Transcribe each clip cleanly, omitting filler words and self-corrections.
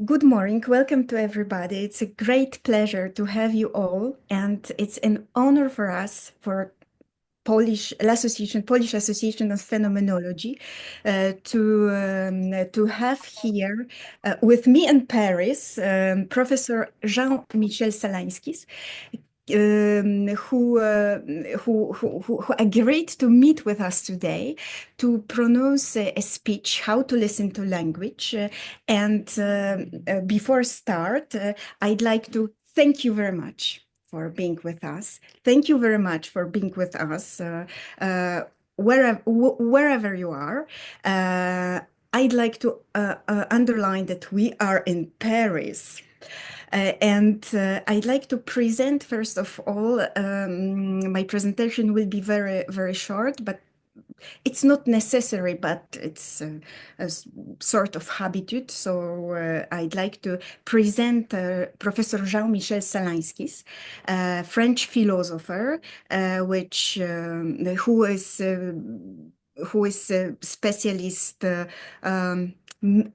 Good morning. Welcome to everybody. It's a great pleasure to have you all, and it's an honor for us, for Polish Association of Phenomenology, to have here with me in Paris Professor Jean-Michel Salanskis, who agreed to meet with us today to pronounce a speech, How to Listen to Language. Before start, I'd like to thank you very much for being with us. Thank you very much for being with us, wherever you are. I'd like to underline that we are in Paris. I'd like to present, first of all, my presentation will be very, very short, but it's not necessary, but it's a sort of habitude. So I'd like to present Professor Jean-Michel Salanskis, French philosopher, who is a specialist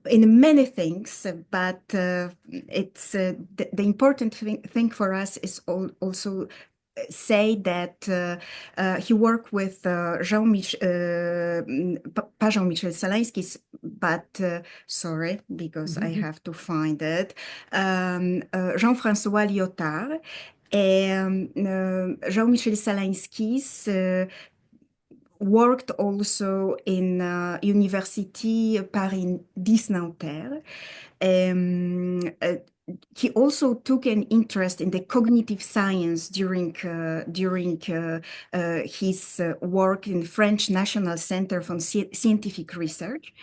in many things, but it's the important thing for us is also say that he worked with pas Jean-Michel Salanskis, but sorry, because I have to find it, Jean-François Lyotard. Jean-Michel Salanskis worked also in University Paris 10 Nanterre. He also took an interest in the cognitive science during his work in French National Center for Scientific Research.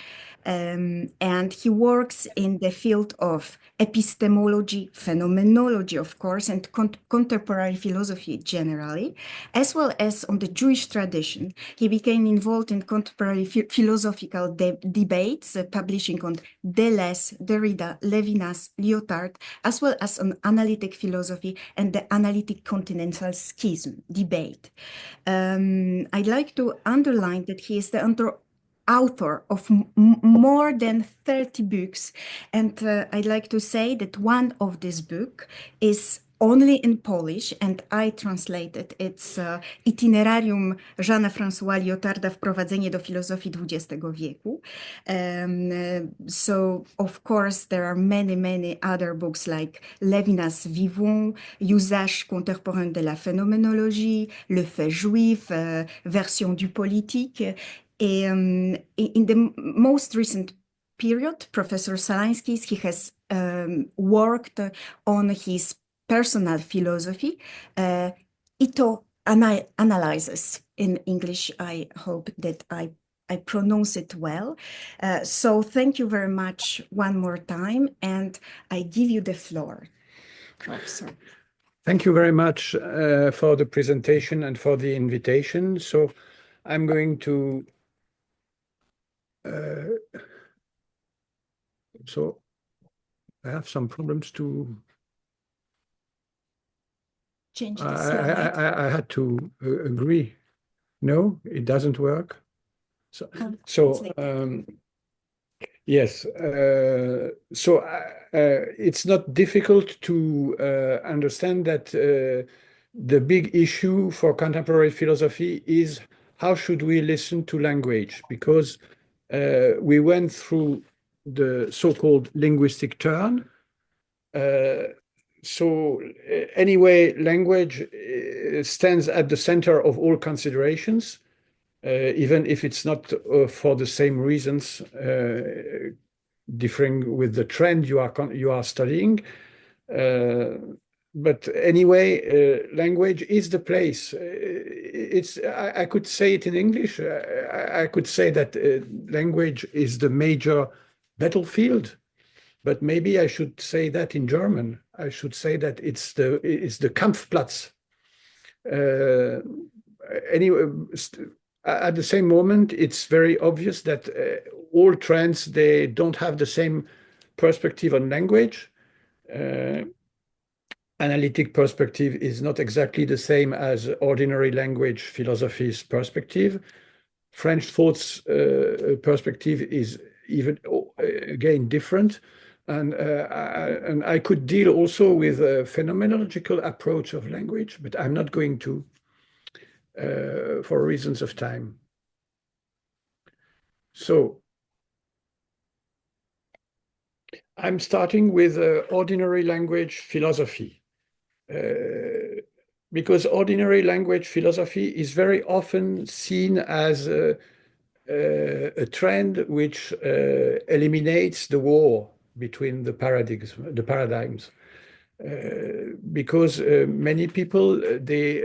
And he works in the field of epistemology, phenomenology, of course, and contemporary philosophy generally, as well as on the Jewish tradition. He became involved in contemporary philosophical debates, publishing on Deleuze, Derrida, Levinas, Lyotard, as well as on analytic philosophy and the analytic continental schism debate. I'd like to underline that he is the author of more than 30 books. And I'd like to say that one of these books is only in Polish, and I translated. It's Itinerarium Jeana-François Lyotarda Wprowadzenie do filozofii XX wieku. So, of course, there are many other books like Levinas Vivons, Usage contemporain de la phénoménologie, Le fait juif, Version du politique. In the most recent period, Professor Salanskis, he has worked on his personal philosophy. Ito analyzes in English. I hope that I pronounce it well. So thank you very much one more time, and I give you the floor, Professor. Thank you very much for the presentation and for the invitation. So I'm going to so I have some problems to change the slide. I had to agree. No, it doesn't work. Yes. It's not difficult to understand that the big issue for contemporary philosophy is how should we listen to language? Because we went through the so-called linguistic turn. Anyway, language stands at the center of all considerations, even if it's not for the same reasons, differing with the trend you are studying. But anyway, language is the place. I could say it in English. I could say that language is the major battlefield, but maybe I should say that in German. I should say that it's the Kampfplatz. Anyway, at the same moment, it's very obvious that all trends, they don't have the same perspective on language. Analytic perspective is not exactly the same as ordinary language philosophy's perspective. French thought's perspective is even, again, different. And I could deal also with a phenomenological approach of language, but I'm not going to for reasons of time. So I'm starting with ordinary language philosophy, because ordinary language philosophy is very often seen as a trend which eliminates the war between the paradigms. Because many people, they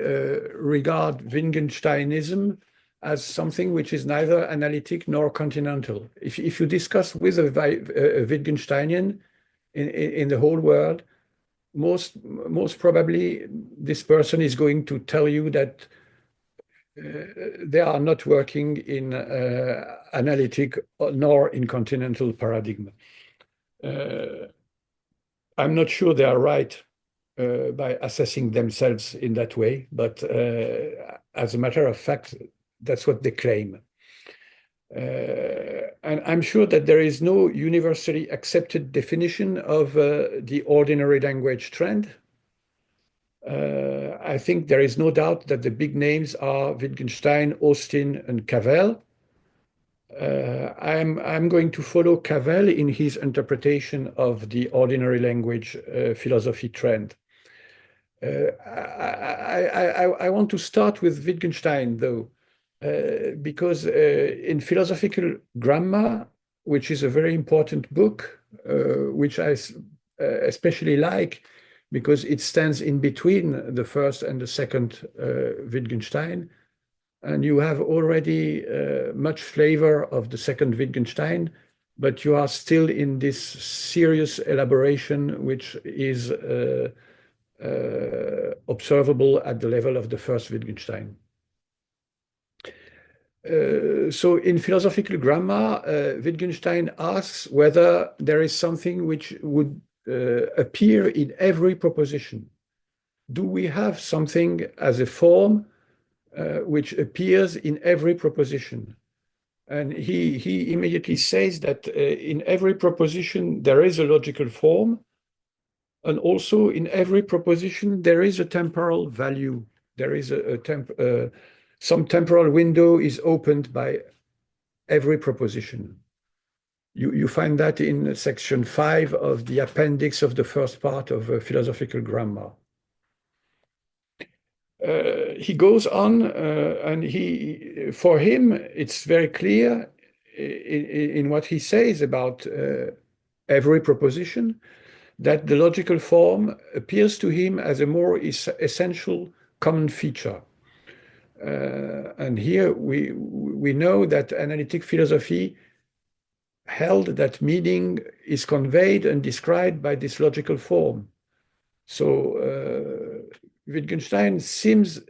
regard Wittgensteinism as something which is neither analytic nor continental. If you discuss with a Wittgensteinian in the whole world, most probably this person is going to tell you that they are not working in analytic nor in continental paradigm. I'm not sure they are right by assessing themselves in that way, but as a matter of fact, that's what they claim. And I'm sure that there is no universally accepted definition of the ordinary language trend. I think there is no doubt that the big names are Wittgenstein, Austin, and Cavell. I'm going to follow Cavell in his interpretation of the ordinary language philosophy trend. I want to start with Wittgenstein, though, because in Philosophical Grammar, which is a very important book, which I especially like, because it stands in between the first and the second Wittgenstein, and you have already much flavor of the second Wittgenstein, but you are still in this serious elaboration, which is observable at the level of the first Wittgenstein. So in Philosophical Grammar, Wittgenstein asks whether there is something which would appear in every proposition. Do we have something as a form which appears in every proposition? And he immediately says that in every proposition there is a logical form, and also in every proposition there is a temporal value. There is some temporal window is opened by every proposition. You find that in section 5 of the appendix of the first part of Philosophical Grammar. He goes on, and for him, it's very clear in what he says about every proposition that the logical form appears to him as a more essential common feature. And here we know that analytic philosophy held that meaning is conveyed and described by this logical form. So Wittgenstein seems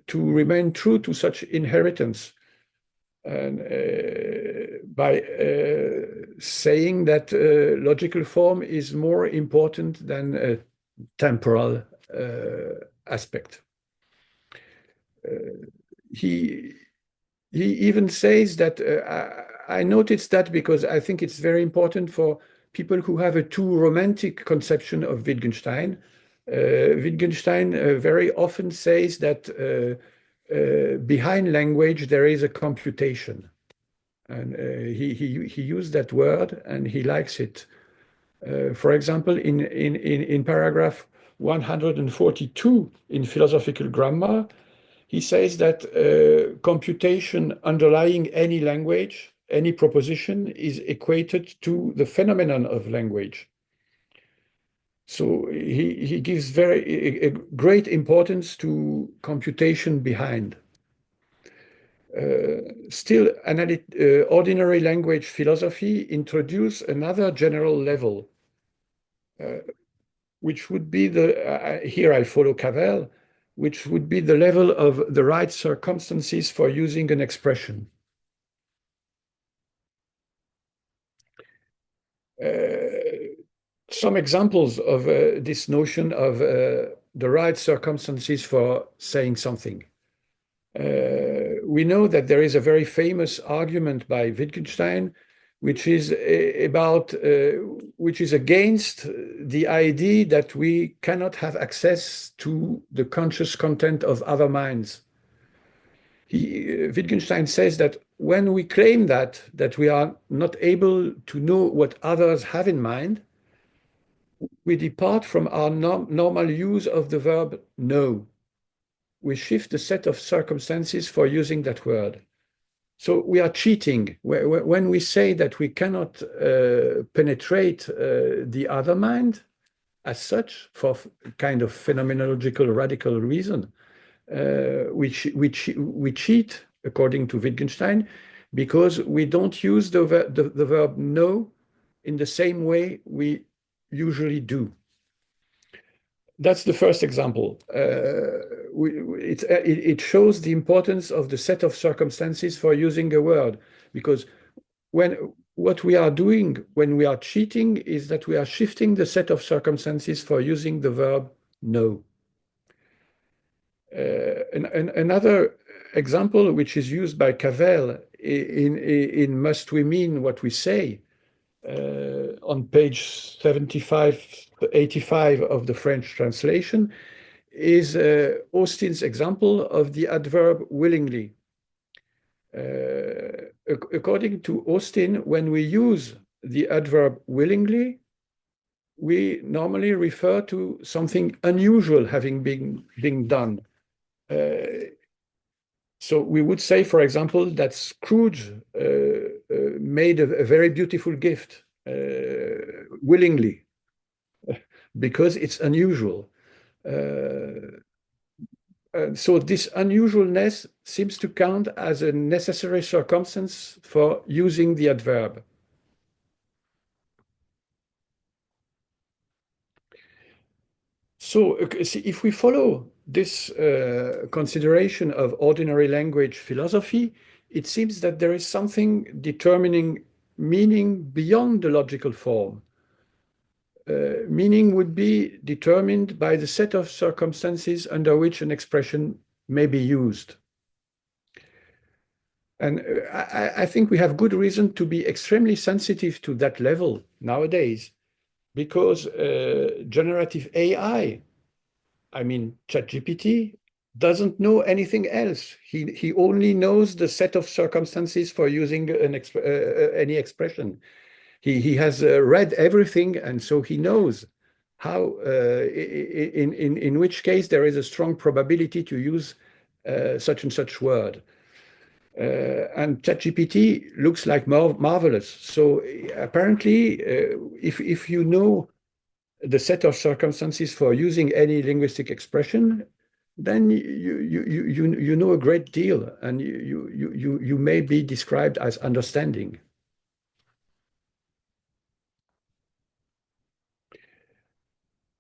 to remain true to such inheritance, and by saying that logical form is more important than a temporal aspect. He even says that, I noticed that because I think it's very important for people who have a too romantic conception of Wittgenstein. Wittgenstein very often says that behind language there is a computation. And he used that word and he likes it. For example, in paragraph 142 in Philosophical Grammar, he says that computation underlying any language, any proposition, is equated to the phenomenon of language. So he gives a great importance to computation behind. Still, ordinary language philosophy introduce another general level, which would be here I follow Cavell, which would be the level of the right circumstances for using an expression. Some examples of this notion of the right circumstances for saying something. We know that there is a very famous argument by Wittgenstein, which is which is against the idea that we cannot have access to the conscious content of other minds. Wittgenstein says that when we claim that we are not able to know what others have in mind, we depart from our normal use of the verb know. We shift the set of circumstances for using that word. So we are cheating. When we say that we cannot penetrate the other mind as such, for kind of phenomenological radical reason, we cheat, according to Wittgenstein, because we don't use the verb know in the same way we usually do. That's the first example. It shows the importance of the set of circumstances for using a word, because what we are doing when we are cheating is that we are shifting the set of circumstances for using the verb know. Another example, which is used by Cavell in Must We Mean What We Say, on page 85 of the French translation, is Austin's example of the adverb willingly. According to Austin, when we use the adverb willingly, we normally refer to something unusual having been done. So we would say, for example, that Scrooge made a very beautiful gift willingly, because it's unusual. So this unusualness seems to count as a necessary circumstance for using the adverb. So if we follow this consideration of ordinary language philosophy, it seems that there is something determining meaning beyond the logical form. Meaning would be determined by the set of circumstances under which an expression may be used. And I think we have good reason to be extremely sensitive to that level nowadays, because generative AI, I mean, ChatGPT, doesn't know anything else. He only knows the set of circumstances for using any expression. He has read everything, and so he knows how, in which case there is a strong probability to use such and such word. And ChatGPT looks like marvelous. So apparently, if you know the set of circumstances for using any linguistic expression, then you know a great deal, and you may be described as understanding.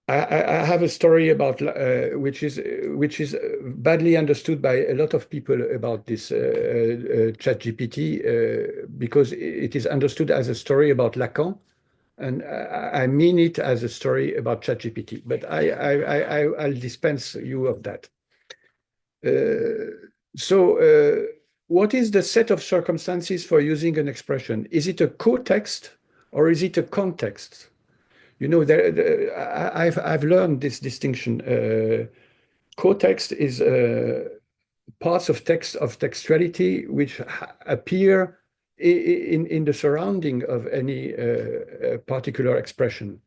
I have a story about which is badly understood by a lot of people about this ChatGPT, because it is understood as a story about Lacan, and I mean it as a story about ChatGPT. But I'll dispense you of that. So what is the set of circumstances for using an expression? Is it a co-text or is it a context? You know, I've learned this distinction. Co-text is parts of textuality which appear in the surrounding of any particular expression.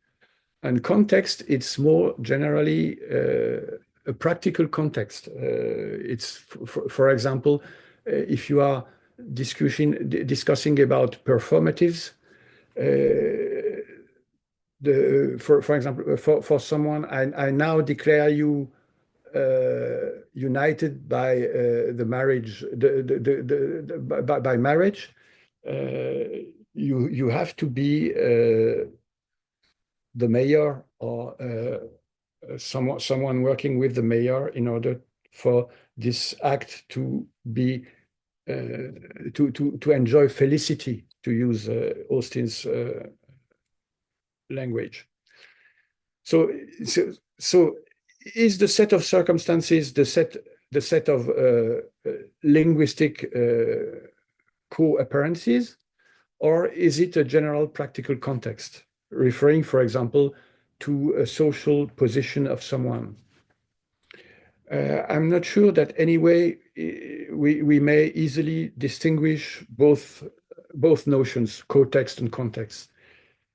And context, it's more generally a practical context. It's, for example, if you are discussing about performatives, for example, for someone, I now declare you united by the marriage, by marriage. You have to be the mayor or someone working with the mayor in order for this act to be to enjoy felicity, to use Austin's language. So is the set of circumstances the set of linguistic co-appearances, or is it a general practical context, referring, for example, to a social position of someone? I'm not sure that anyway we may easily distinguish both notions, co-text and context,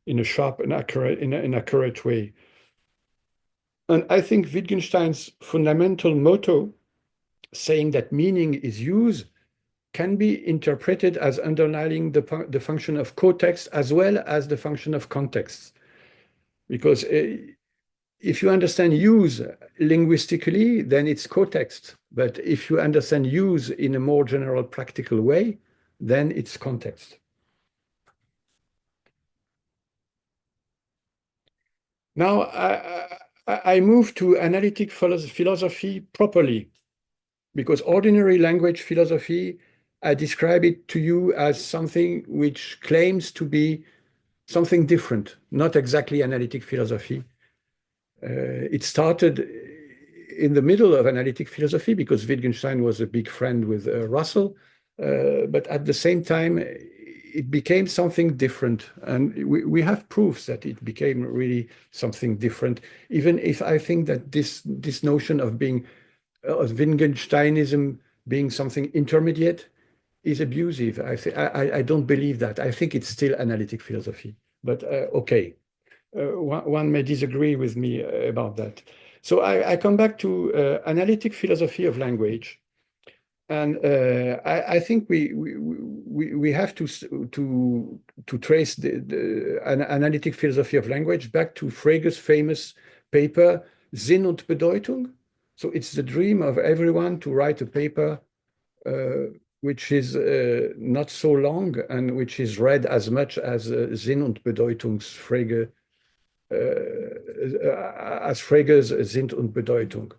in a sharp and accurate way. And I think Wittgenstein's fundamental motto, saying that meaning is use, can be interpreted as underlining the function of co-text as well as the function of context. Because if you understand use linguistically, then it's co-text. But if you understand use in a more general practical way, then it's context. Now, I move to analytic philosophy properly, because ordinary language philosophy, I describe it to you as something which claims to be something different, not exactly analytic philosophy. It started in the middle of analytic philosophy because Wittgenstein was a big friend with Russell, but at the same time, it became something different. And we have proofs that it became really something different, even if I think that this notion of being of Wittgensteinism being something intermediate is abusive. I don't believe that. I think it's still analytic philosophy, but okay. One may disagree with me about that. So I come back to analytic philosophy of language, and I think we have to trace an analytic philosophy of language back to Frege's famous paper Sinn und Bedeutung. So it's the dream of everyone to write a paper which is not so long and which is read as much as Sinn und Bedeutungs Frege. As Frege's Sinn und Bedeutung.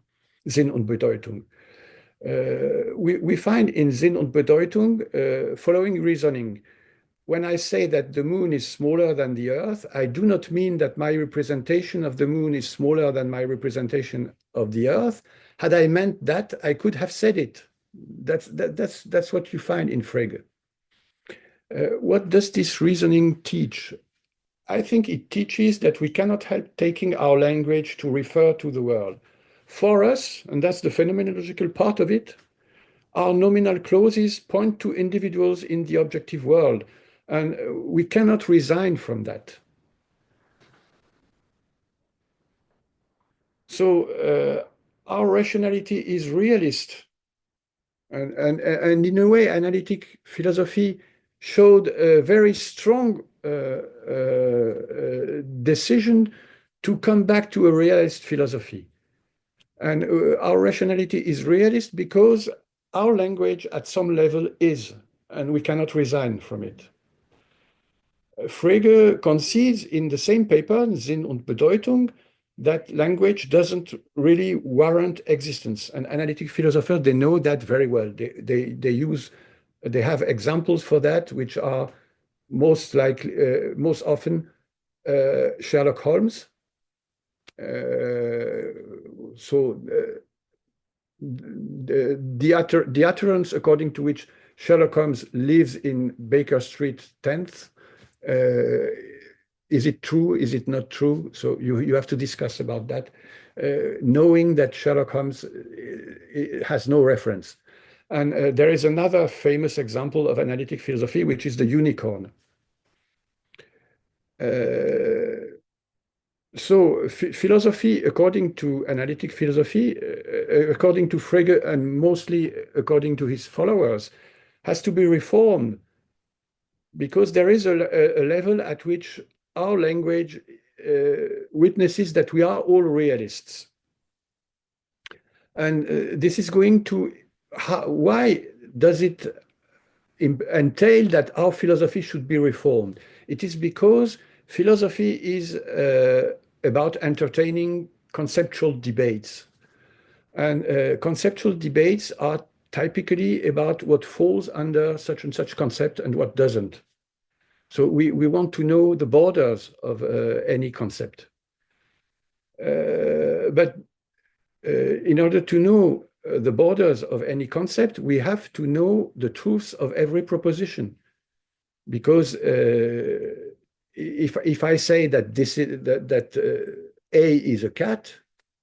We find in Sinn und Bedeutung following reasoning. When I say that the moon is smaller than the earth, I do not mean that my representation of the moon is smaller than my representation of the earth. Had I meant that, I could have said it. That's what you find in Frege. What does this reasoning teach? I think it teaches that we cannot help taking our language to refer to the world. For us, and that's the phenomenological part of it, our nominal clauses point to individuals in the objective world, and we cannot resign from that. So our rationality is realist. And in a way, analytic philosophy showed a very strong decision to come back to a realist philosophy. And our rationality is realist because our language at some level is, and we cannot resign from it. Frege concedes in the same paper, Sinn und Bedeutung, that language doesn't really warrant existence. And analytic philosophers, they know that very well. They have examples for that, which are most often Sherlock Holmes. The utterance according to which Sherlock Holmes lives in Baker Street 10th, is it true? Is it not true? So you have to discuss about that, knowing that Sherlock Holmes has no reference. And there is another famous example of analytic philosophy, which is the unicorn. So philosophy, according to analytic philosophy, according to Frege and mostly according to his followers, has to be reformed because there is a level at which our language witnesses that we are all realists. And this is going to, why does it entail that our philosophy should be reformed? It is because philosophy is about entertaining conceptual debates. And conceptual debates are typically about what falls under such and such concept and what doesn't. So we want to know the borders of any concept. But in order to know the borders of any concept, we have to know the truths of every proposition. because if I say that this is that A is a cat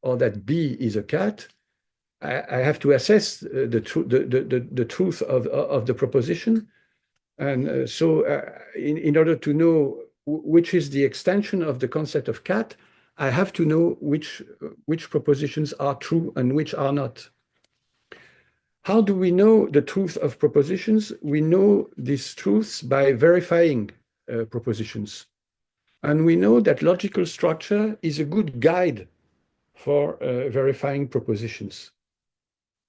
or that B is a cat, I have to assess the truth of the proposition, and so in order to know which is the extension of the concept of cat, I have to know which propositions are true and which are not. How do we know the truth of propositions? We know these truths by verifying propositions. And we know that logical structure is a good guide for verifying propositions.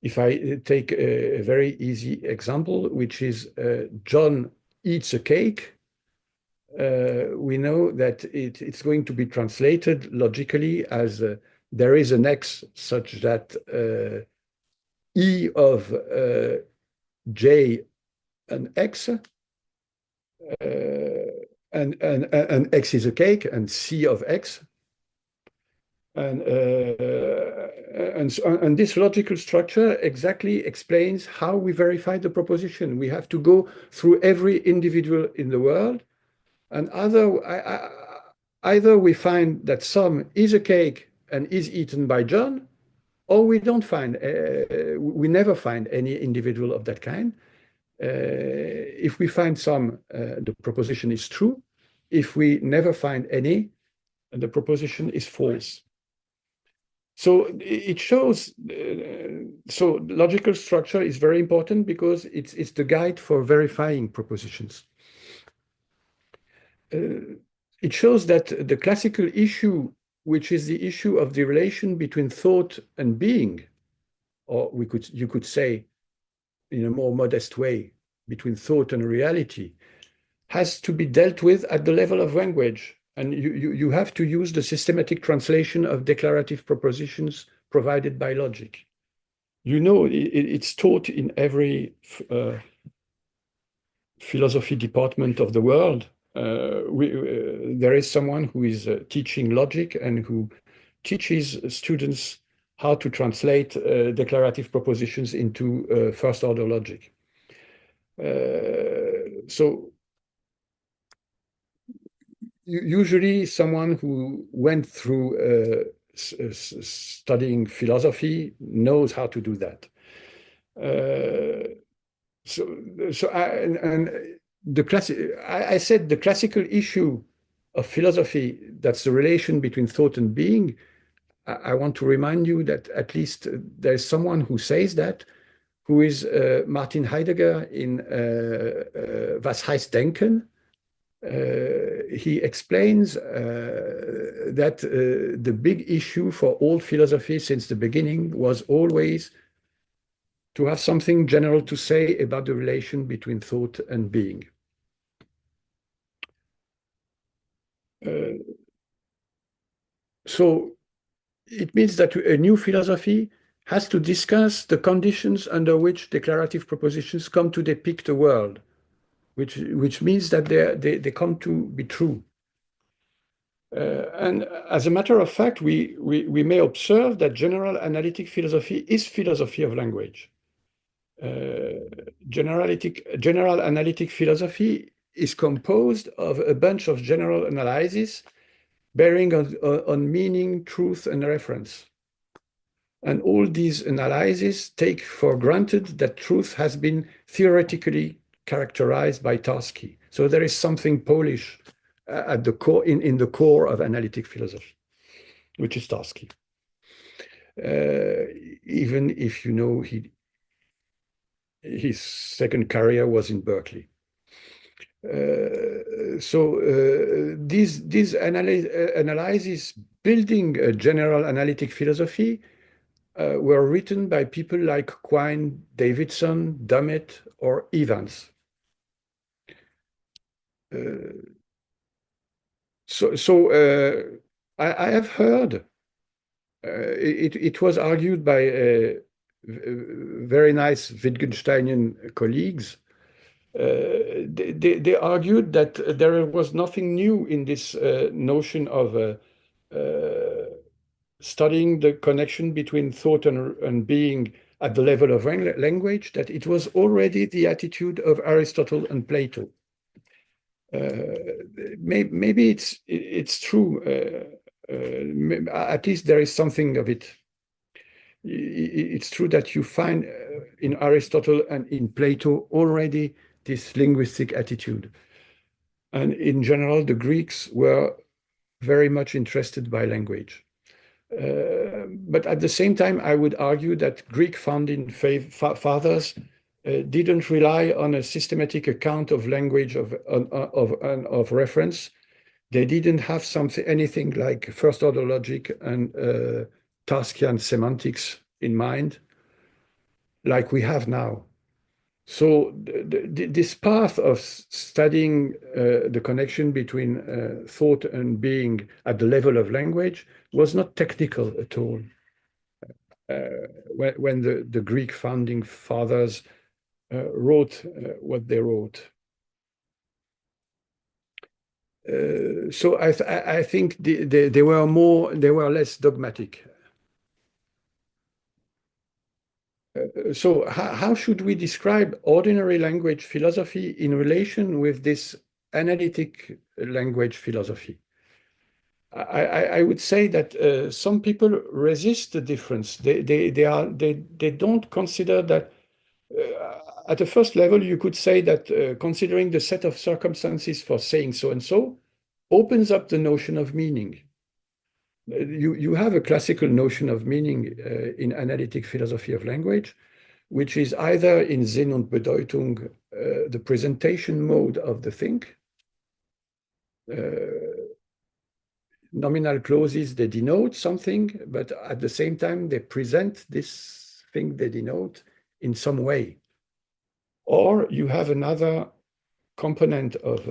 If I take a very easy example, which is John eats a cake, we know that it's going to be translated logically as there is an X such that E of J and X, and X is a cake, and C of X. And this logical structure exactly explains how we verify the proposition. We have to go through every individual in the world, and either we find that some is a cake and is eaten by John, or we don't find, we never find any individual of that kind. If we find some, the proposition is true. If we never find any, the proposition is false. So it shows, so logical structure is very important because it's the guide for verifying propositions. It shows that the classical issue, which is the issue of the relation between thought and being, or you could say in a more modest way, between thought and reality, has to be dealt with at the level of language. And you have to use the systematic translation of declarative propositions provided by logic. You know, it's taught in every philosophy department of the world. There is someone who is teaching logic and who teaches students how to translate declarative propositions into first-order logic. So usually someone who went through studying philosophy knows how to do that. I said the classical issue of philosophy, that's the relation between thought and being. I want to remind you that at least there's someone who says that, who is Martin Heidegger in Was heißt Denken? He explains that the big issue for all philosophy since the beginning was always to have something general to say about the relation between thought and being. So it means that a new philosophy has to discuss the conditions under which declarative propositions come to depict a world, which means that they come to be true. And as a matter of fact, we may observe that general analytic philosophy is philosophy of language. General analytic philosophy is composed of a bunch of general analyses bearing on meaning, truth, and reference. And all these analyses take for granted that truth has been theoretically characterized by Tarski. So there is something Polish at the core, in the core of analytic philosophy, which is Tarski. Even if you know his second career was in Berkeley. These analyses building a general analytic philosophy were written by people like Quine, Davidson, Dummett, or Evans. I have heard, it was argued by very nice Wittgensteinian colleagues. They argued that there was nothing new in this notion of studying the connection between thought and being at the level of language, that it was already the attitude of Aristotle and Plato. Maybe it's true. At least there is something of it. It's true that you find in Aristotle and in Plato already this linguistic attitude. And in general, the Greeks were very much interested by language. But at the same time, I would argue that Greek founding fathers didn't rely on a systematic account of language of reference. They didn't have anything like first order logic and Tarskian semantics in mind, like we have now. So this path of studying the connection between thought and being at the level of language was not technical at all. When the Greek founding fathers wrote what they wrote. So I think they were less dogmatic. So how should we describe ordinary language philosophy in relation with this analytic language philosophy? I would say that some people resist the difference. They don't consider that. At the first level, you could say that considering the set of circumstances for saying so and so opens up the notion of meaning. You have a classical notion of meaning in analytic philosophy of language, which is either in Sinn und Bedeutung, the presentation mode of the thing. Nominal clauses, they denote something, but at the same time, they present this thing they denote in some way. Or you have another component of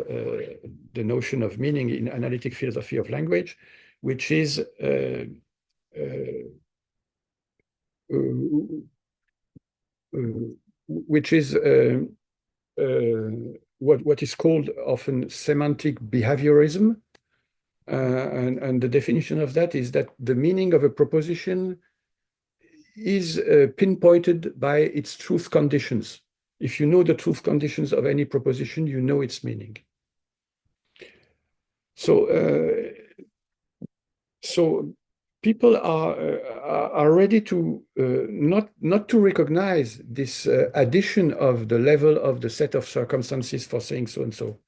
the notion of meaning in analytic philosophy of language, which is what is called often semantic behaviorism. And the definition of that is that the meaning of a proposition is pinpointed by its truth conditions. If you know the truth conditions of any proposition, you know its meaning. So people are ready to not to recognize this addition of the level of the set of circumstances for saying so and so,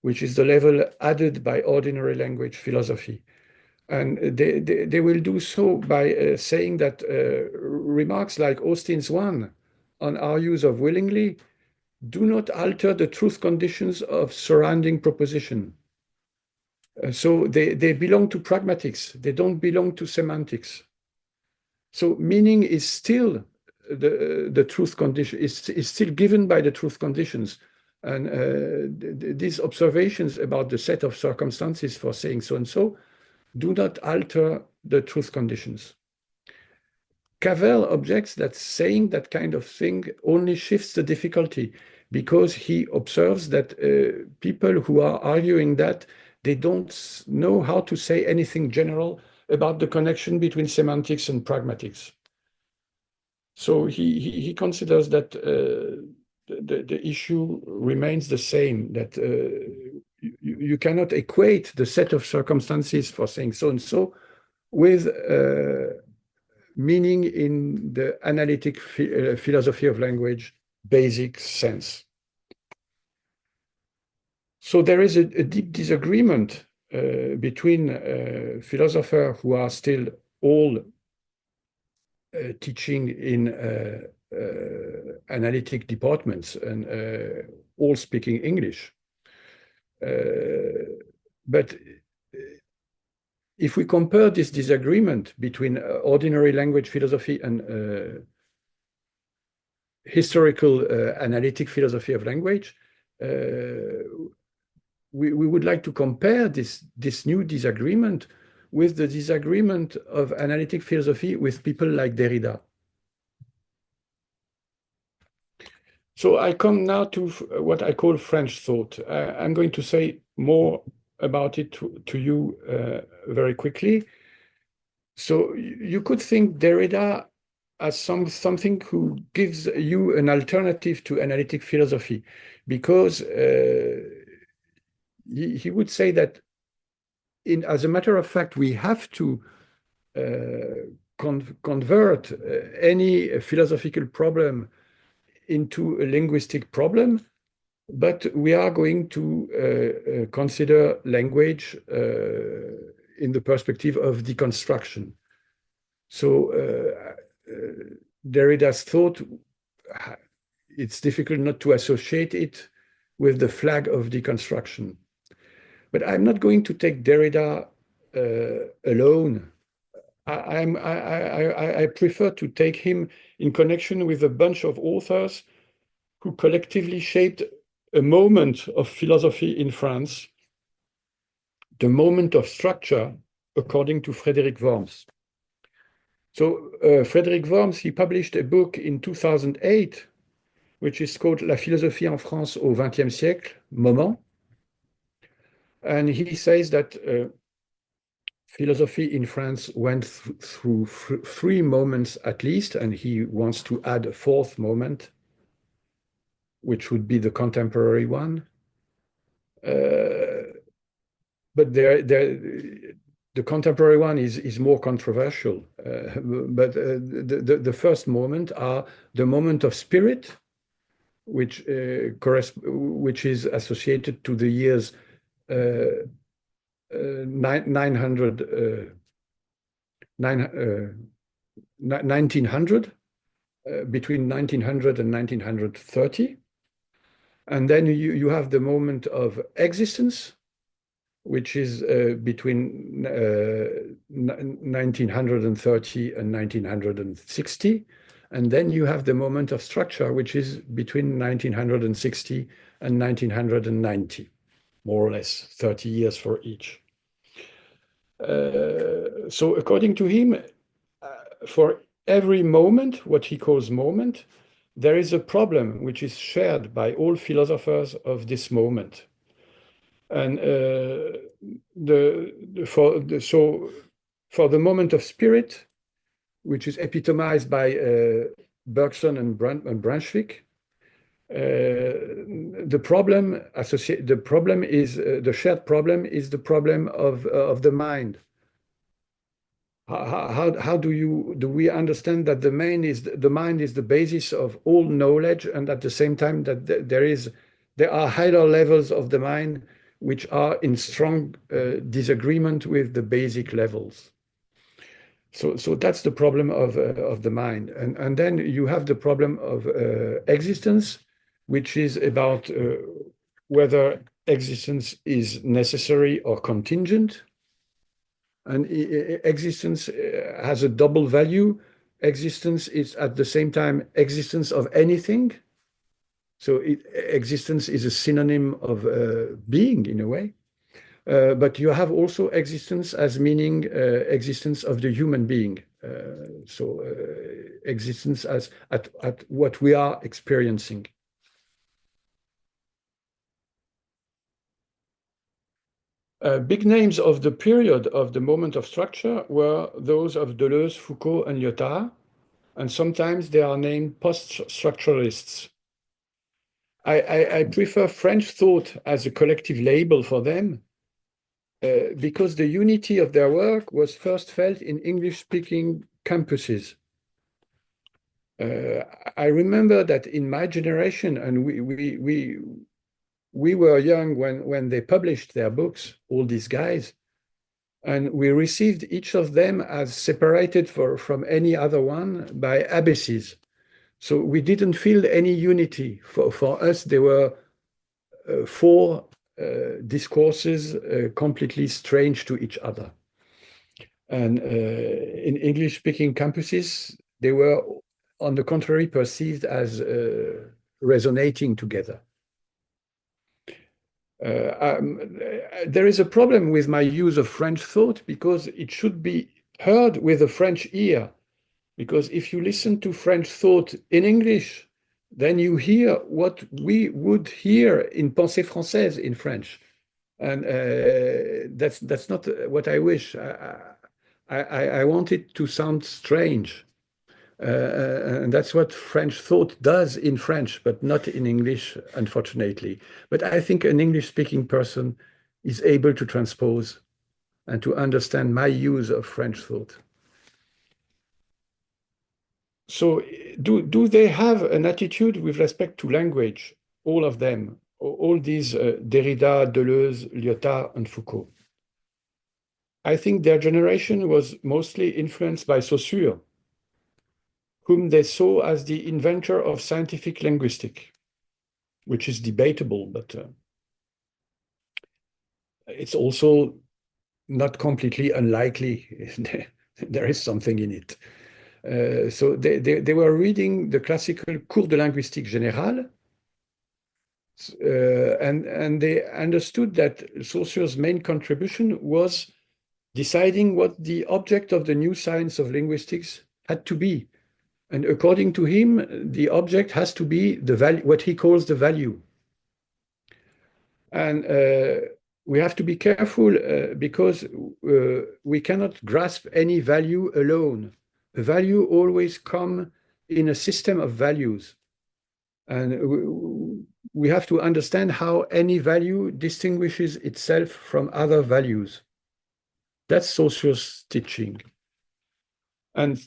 which is the level added by ordinary language philosophy. And they will do so by saying that remarks like Austin's one on our use of willingly do not alter the truth conditions of surrounding proposition. So they belong to pragmatics. They don't belong to semantics. So meaning is still the truth condition, is still given by the truth conditions. And these observations about the set of circumstances for saying so and so do not alter the truth conditions. Cavell objects that saying that kind of thing only shifts the difficulty, because he observes that people who are arguing that they don't know how to say anything general about the connection between semantics and pragmatics. So he considers that the issue remains the same, that you cannot equate the set of circumstances for saying so and so with meaning in the analytic philosophy of language basic sense. So there is a deep disagreement between philosophers who are still all teaching in analytic departments and all speaking English. But if we compare this disagreement between ordinary language philosophy and historical analytic philosophy of language, we would like to compare this new disagreement with the disagreement of analytic philosophy with people like Derrida. So I come now to what I call French thought. I'm going to say more about it to you very quickly. So you could think Derrida as something who gives you an alternative to analytic philosophy, because he would say that, as a matter of fact, we have to convert any philosophical problem into a linguistic problem, but we are going to consider language in the perspective of deconstruction. So Derrida's thought, it's difficult not to associate it with the flag of deconstruction. But I'm not going to take Derrida alone. I prefer to take him in connection with a bunch of authors who collectively shaped a moment of philosophy in France, the moment of structure, according to Frédéric Worms. So Frédéric Worms, he published a book in 2008, which is called La philosophie en France au XXe siècle, moment. And he says that philosophy in France went through three moments at least, and he wants to add a fourth moment, which would be the contemporary one. But the contemporary one is more controversial. But the first moment are the moment of spirit, which is associated to the years 1900, between 1900 and 1930. And then you have the moment of existence, which is between 1930 and 1960. And then you have the moment of structure, which is between 1960 and 1990, more or less 30 years for each. So according to him, for every moment, what he calls moment, there is a problem which is shared by all philosophers of this moment. And for the moment of spirit, which is epitomized by Bergson and Brunswick, the shared problem is the problem of the mind. How do we understand that the mind is the basis of all knowledge, and at the same time that there are higher levels of the mind which are in strong disagreement with the basic levels. So that's the problem of the mind, and then you have the problem of existence, which is about whether existence is necessary or contingent. And existence has a double value. Existence is at the same time existence of anything. So existence is a synonym of being in a way. But you have also existence as meaning existence of the human being. So existence as at what we are experiencing. Big names of the period of the moment of structure were those of Deleuze, Foucault, and Lyotard, and sometimes they are named post-structuralists. I prefer French thought as a collective label for them because the unity of their work was first felt in English-speaking campuses. I remember that in my generation, and we were young when they published their books, all these guys, and we received each of them as separated from any other one by abysses. So we didn't feel any unity. For us, there were four discourses completely strange to each other. And in English-speaking campuses, they were, on the contrary, perceived as resonating together. There is a problem with my use of French thought because it should be heard with a French ear. Because if you listen to French thought in English, then you hear what we would hear in pensée française in French. And that's not what I wish. I want it to sound strange. And that's what French thought does in French, but not in English, unfortunately. But I think an English-speaking person is able to transpose and to understand my use of French thought. So do they have an attitude with respect to language, all of them, all these Derrida, Deleuze, Lyotard, and Foucault? I think their generation was mostly influenced by Saussure, whom they saw as the inventor of scientific linguistics, which is debatable, but it's also not completely unlikely. There is something in it. So they were reading the classical Cours de linguistique générale, and they understood that Saussure's main contribution was deciding what the object of the new science of linguistics had to be. And according to him, the object has to be the value, what he calls the value. And we have to be careful because we cannot grasp any value alone. A value always comes in a system of values. And we have to understand how any value distinguishes itself from other values. That's Saussure's teaching. And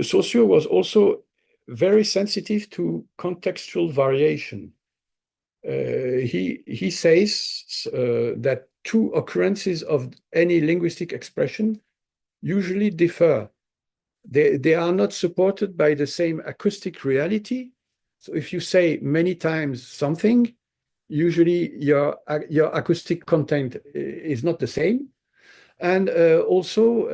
Saussure was also very sensitive to contextual variation. He says that two occurrences of any linguistic expression usually differ. They are not supported by the same acoustic reality. So if you say many times something, usually your acoustic content is not the same. And also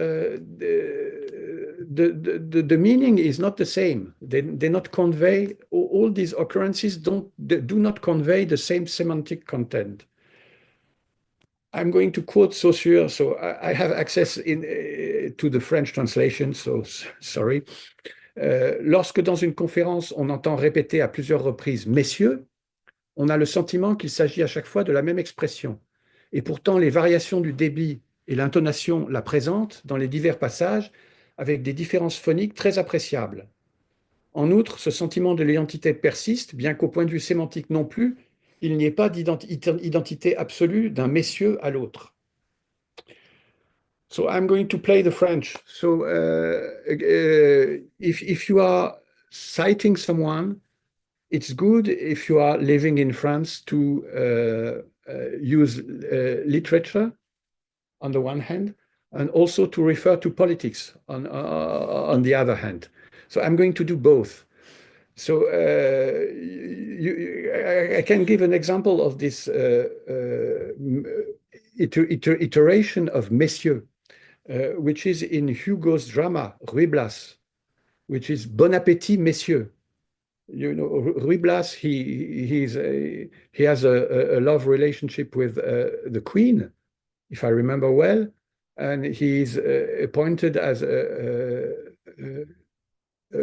the meaning is not the same. They not convey, all these occurrences do not convey the same semantic content. I'm going to quote Saussure, so I have access to the French translation, so sorry. Lorsque dans une conférence, on entend répéter à plusieurs reprises « messieurs », on a le sentiment qu'il s'agit à chaque fois de la même expression. Et pourtant, les variations du débit et l'intonation la présentent dans les divers passages avec des différences phoniques très appréciables. En outre, ce sentiment de l'identité persiste, bien qu'au point de vue sémantique non plus, il n'y ait pas d'identité absolue d'un messieurs à l'autre. So I'm going to play the French. So if you are citing someone, it's good if you are living in France to use literature on the one hand, and also to refer to politics on the other hand. So I'm going to do both. So I can give an example of this iteration of messieurs, which is in Hugo's drama, Ruy Blas, which is Bon appétit, messieurs. You know, Ruy Blas, he has a love relationship with the Queen, if I remember well, and he's appointed as a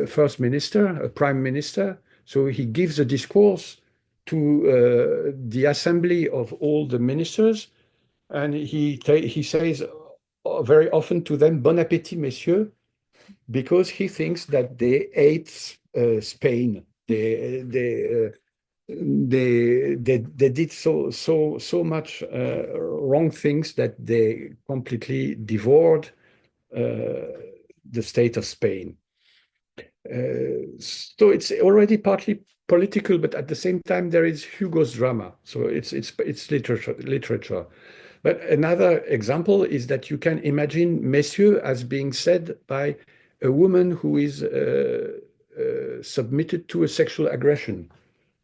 first minister, a prime minister. So he gives a discourse to the assembly of all the ministers, and he says very often to them, Bon appétit, messieurs, because he thinks that they ate Spain. They did so much wrong things that they completely devoured the state of Spain. So it's already partly political, but at the same time there is Hugo's drama. So it's literature. But another example is that you can imagine messieurs as being said by a woman who is submitted to a sexual aggression.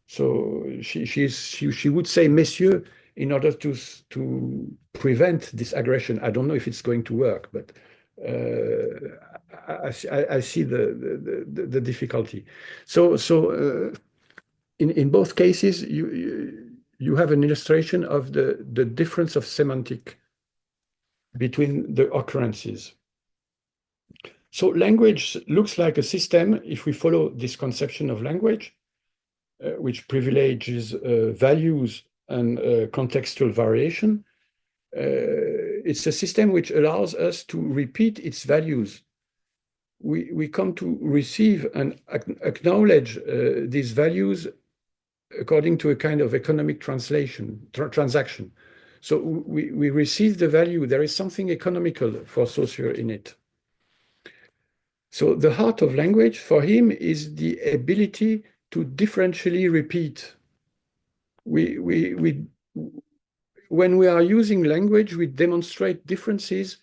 So she would say messieurs in order to prevent this aggression. I don't know if it's going to work, but I see the difficulty. So in both cases, you have an illustration of the difference of semantic between the occurrences. So language looks like a system if we follow this conception of language, which privileges values and contextual variation. It's a system which allows us to repeat its values. We come to receive and acknowledge these values according to a kind of economic transaction. So we receive the value. There is something economical for Saussure in it. So the heart of language for him is the ability to differentially repeat. When we are using language, we demonstrate differences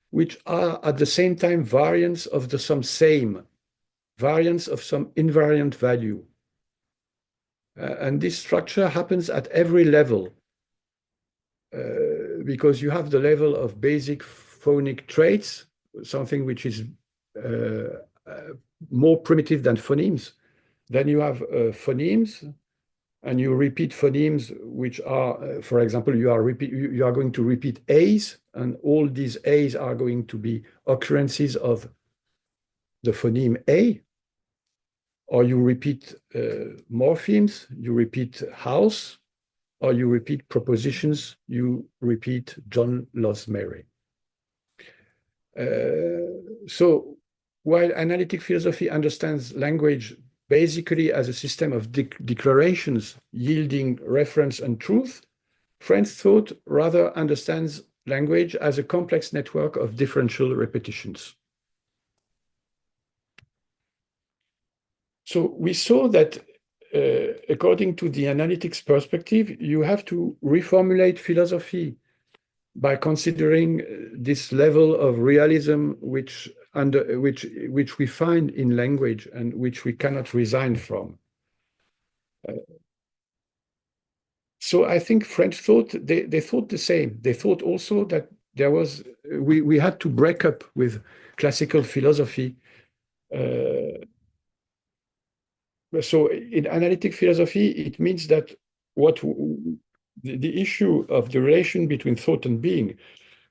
which are at the same time variants of some same, variants of some invariant value. And this structure happens at every level, because you have the level of basic phonic traits, something which is more primitive than phonemes. Then you have phonemes, and you repeat phonemes, which are, for example, you are going to repeat A's, and all these A's are going to be occurrences of the phoneme A. Or you repeat morphemes, you repeat house, or you repeat propositions, you repeat John loves Mary. So while analytic philosophy understands language basically as a system of declarations yielding reference and truth, French thought rather understands language as a complex network of differential repetitions. So we saw that according to the analytics perspective, you have to reformulate philosophy by considering this level of realism which we find in language and which we cannot resign from. So I think French thought, they thought the same. They thought also that we had to break up with classical philosophy. So in analytic philosophy, it means that the issue of the relation between thought and being,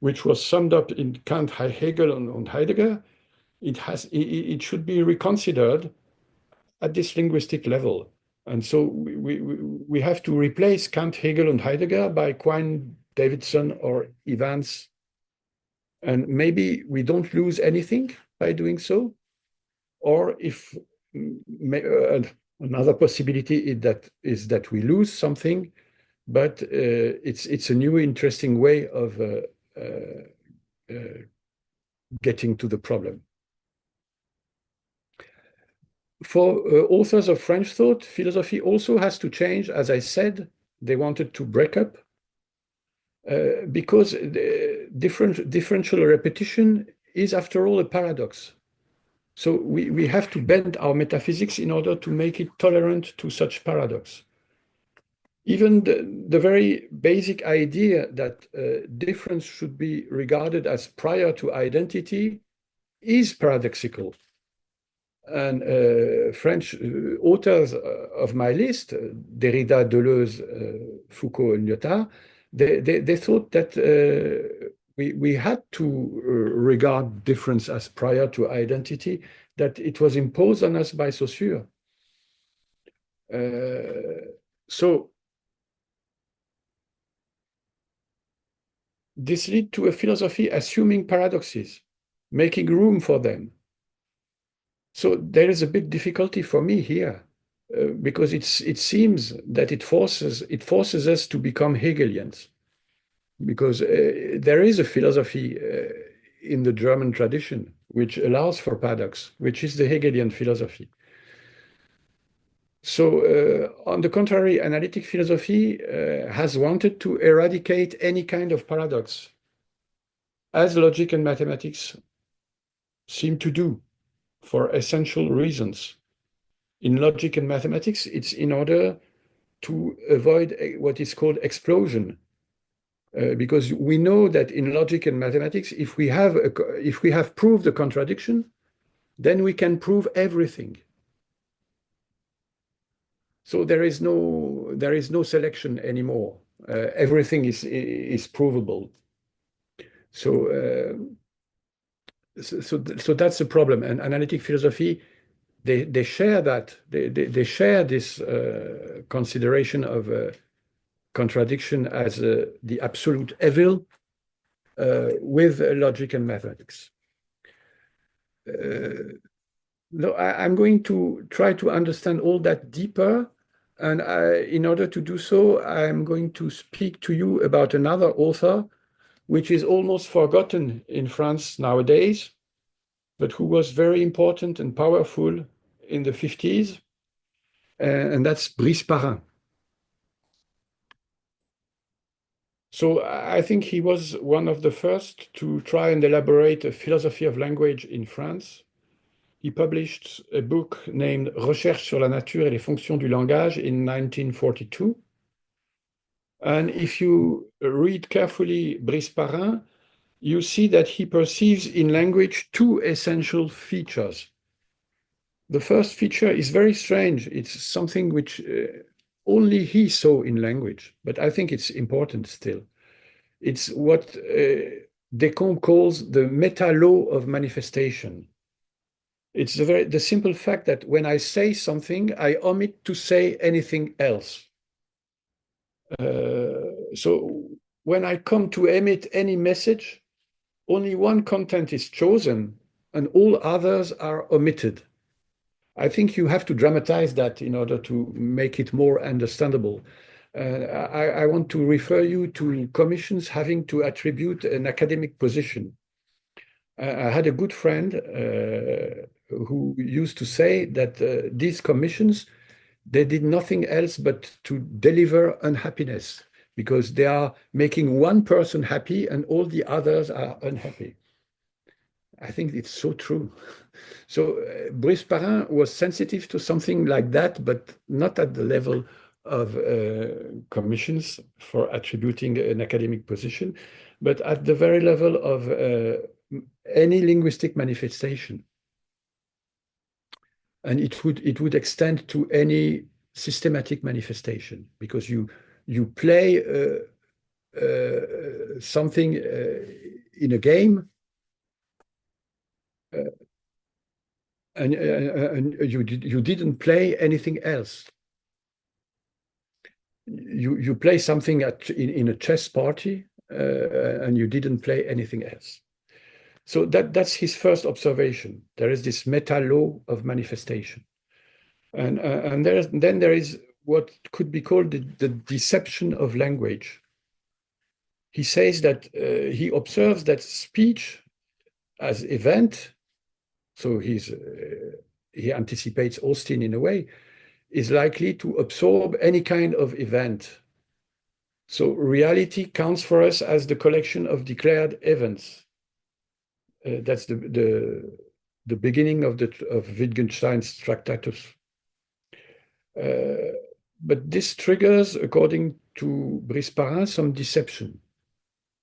which was summed up in Kant, Hegel, and Heidegger, it should be reconsidered at this linguistic level. And so we have to replace Kant, Hegel, and Heidegger by Quine, Davidson, or Evans. And maybe we don't lose anything by doing so. Or if another possibility is that we lose something, but it's a new interesting way of getting to the problem. For authors of French thought, philosophy also has to change. As I said, they wanted to break up because differential repetition is, after all, a paradox. So we have to bend our metaphysics in order to make it tolerant to such paradox. Even the very basic idea that difference should be regarded as prior to identity is paradoxical. And French authors of my list, Derrida, Deleuze, Foucault, and Lyotard, they thought that we had to regard difference as prior to identity, that it was imposed on us by Saussure. So this led to a philosophy assuming paradoxes, making room for them. So there is a big difficulty for me here, because it seems that it forces us to become Hegelians, because there is a philosophy in the German tradition which allows for paradox, which is the Hegelian philosophy. So on the contrary, analytic philosophy has wanted to eradicate any kind of paradox, as logic and mathematics seem to do, for essential reasons. In logic and mathematics, it's in order to avoid what is called explosion. Because we know that in logic and mathematics, if we have proved a contradiction, then we can prove everything. So there is no selection anymore. Everything is provable. So that's the problem. And analytic philosophy, they share that. They share this consideration of contradiction as the absolute evil with logic and mathematics. I'm going to try to understand all that deeper And in order to do so, I'm going to speak to you about another author, which is almost forgotten in France nowadays, but who was very important and powerful in the 50s, and that's Brice Parain. So I think he was one of the first to try and elaborate a philosophy of language in France. He published a book named Recherche sur la nature et les fonctions du langage in 1942. And if you read carefully Brice Parain, you see that he perceives in language two essential features. The first feature is very strange. It's something which only he saw in language, but I think it's important still. It's what Descamps calls the meta-law of manifestation. It's the simple fact that when I say something, I omit to say anything else. So when I come to emit any message, only one content is chosen and all others are omitted. I think you have to dramatize that in order to make it more understandable. I want to refer you to commissions having to attribute an academic position. I had a good friend who used to say that these commissions, they did nothing else but to deliver unhappiness, because they are making one person happy and all the others are unhappy. I think it's so true. So Brice Parain was sensitive to something like that, but not at the level of commissions for attributing an academic position, but at the very level of any linguistic manifestation. And it would extend to any systematic manifestation, because you play something in a game, and you didn't play anything else. You play something in a chess party, and you didn't play anything else. So that's his first observation. There is this meta-law of manifestation. And then there is what could be called the deception of language. He says that he observes that speech as event, so he anticipates Austin in a way, is likely to absorb any kind of event. So reality counts for us as the collection of declared events. That's the beginning of Wittgenstein's Tractatus. But this triggers, according to Brice Parain, some deception.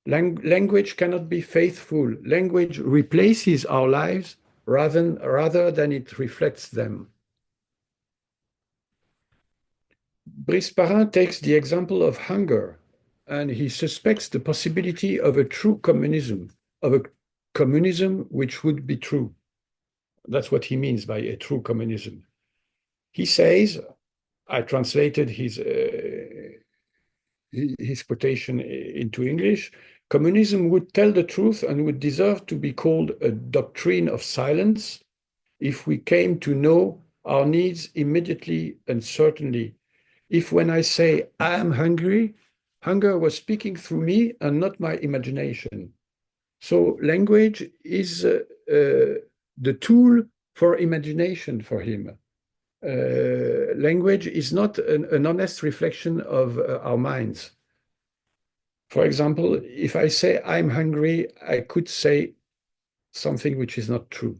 Language cannot be faithful. Language replaces our lives rather than it reflects them. Brice Parain takes the example of hunger, and he suspects the possibility of a true communism, of a communism which would be true. That's what he means by a true communism. He says, I translated his quotation into English, communism would tell the truth and would deserve to be called a doctrine of silence if we came to know our needs immediately and certainly. If when I say I am hungry, hunger was speaking through me and not my imagination. So language is the tool for imagination for him. Language is not an honest reflection of our minds. For example, if I say I'm hungry, I could say something which is not true.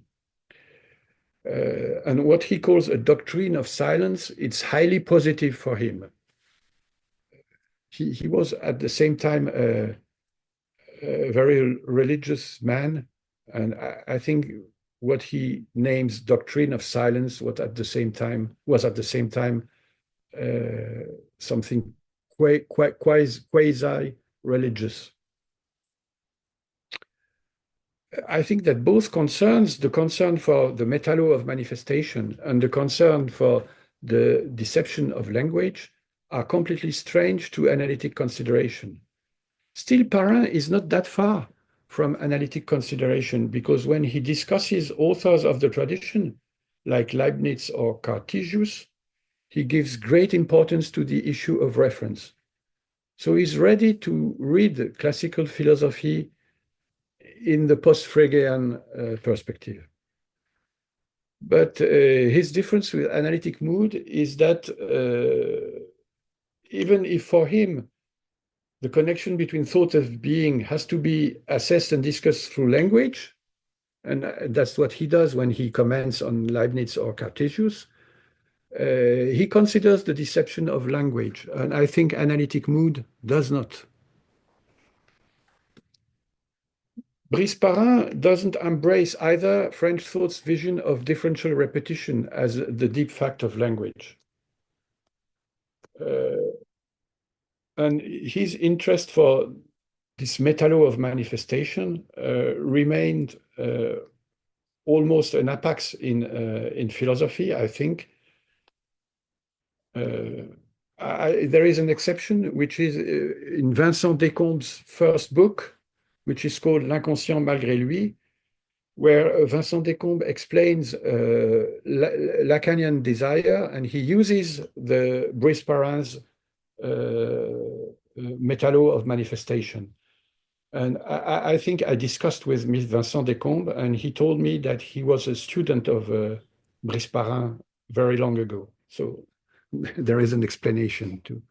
And what he calls a doctrine of silence, it's highly positive for him. He was at the same time a very religious man, and I think what he names doctrine of silence was at the same time something quasi-religious. I think that both concerns, the concern for the meta-law of manifestation and the concern for the deception of language, are completely strange to analytic consideration. Still, Parain is not that far from analytic consideration, because when he discusses authors of the tradition, like Leibniz or Cartesius, he gives great importance to the issue of reference. So he's ready to read classical philosophy in the post-Fregean perspective. But his difference with analytic mood is that even if for him the connection between thought and being has to be assessed and discussed through language, and that's what he does when he comments on Leibniz or Cartesius, he considers the deception of language, and I think analytic mood does not. Brice Parain doesn't embrace either French thought's vision of differential repetition as the deep fact of language. And his interest for this metallo of manifestation remained almost an apex in philosophy, I think. There is an exception, which is in Vincent Descombes' first book, which is called L'inconscient malgré lui, where Vincent Descombes explains Lacanian desire, and he uses the Brice Parain's metallo of manifestation. And I think I discussed with Vincent Descombes, and he told me that he was a student of Brice Parain very long ago. So there is an explanation to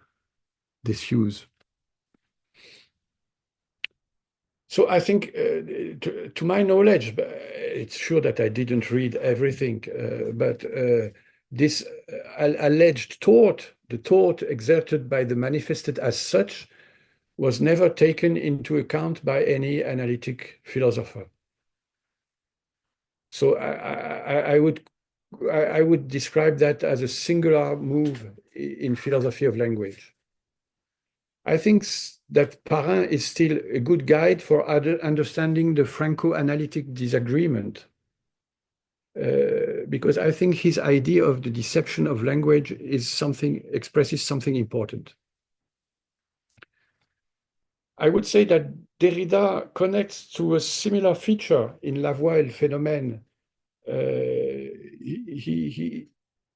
this use. So I think, to my knowledge, it's sure that I didn't read everything, but this alleged thought, the thought exerted by the manifested as such, was never taken into account by any analytic philosopher. So I would describe that as a singular move in philosophy of language. I think that Parain is still a good guide for understanding the Franco-analytic disagreement, because I think his idea of the deception of language expresses something important. I would say that Derrida connects to a similar feature in La Voix et le Phénomène.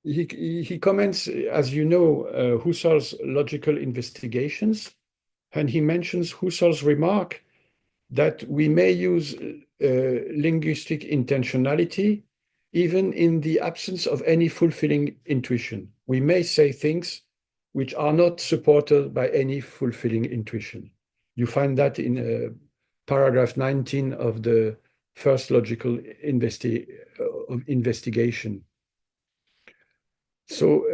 He comments, as you know, Husserl's logical investigations, and he mentions Husserl's remark that we may use linguistic intentionality even in the absence of any fulfilling intuition. We may say things which are not supported by any fulfilling intuition. You find that in paragraph 19 of the first logical investigation. So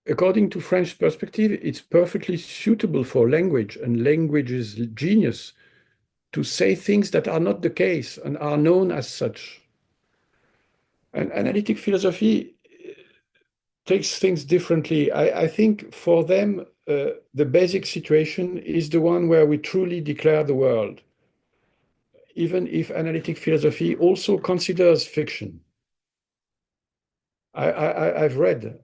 according to French perspective, it's perfectly suitable for language and language's genius to say things that are not the case and are known as such. And analytic philosophy takes things differently. I think for them, the basic situation is the one where we truly declare the world, even if analytic philosophy also considers fiction. I've read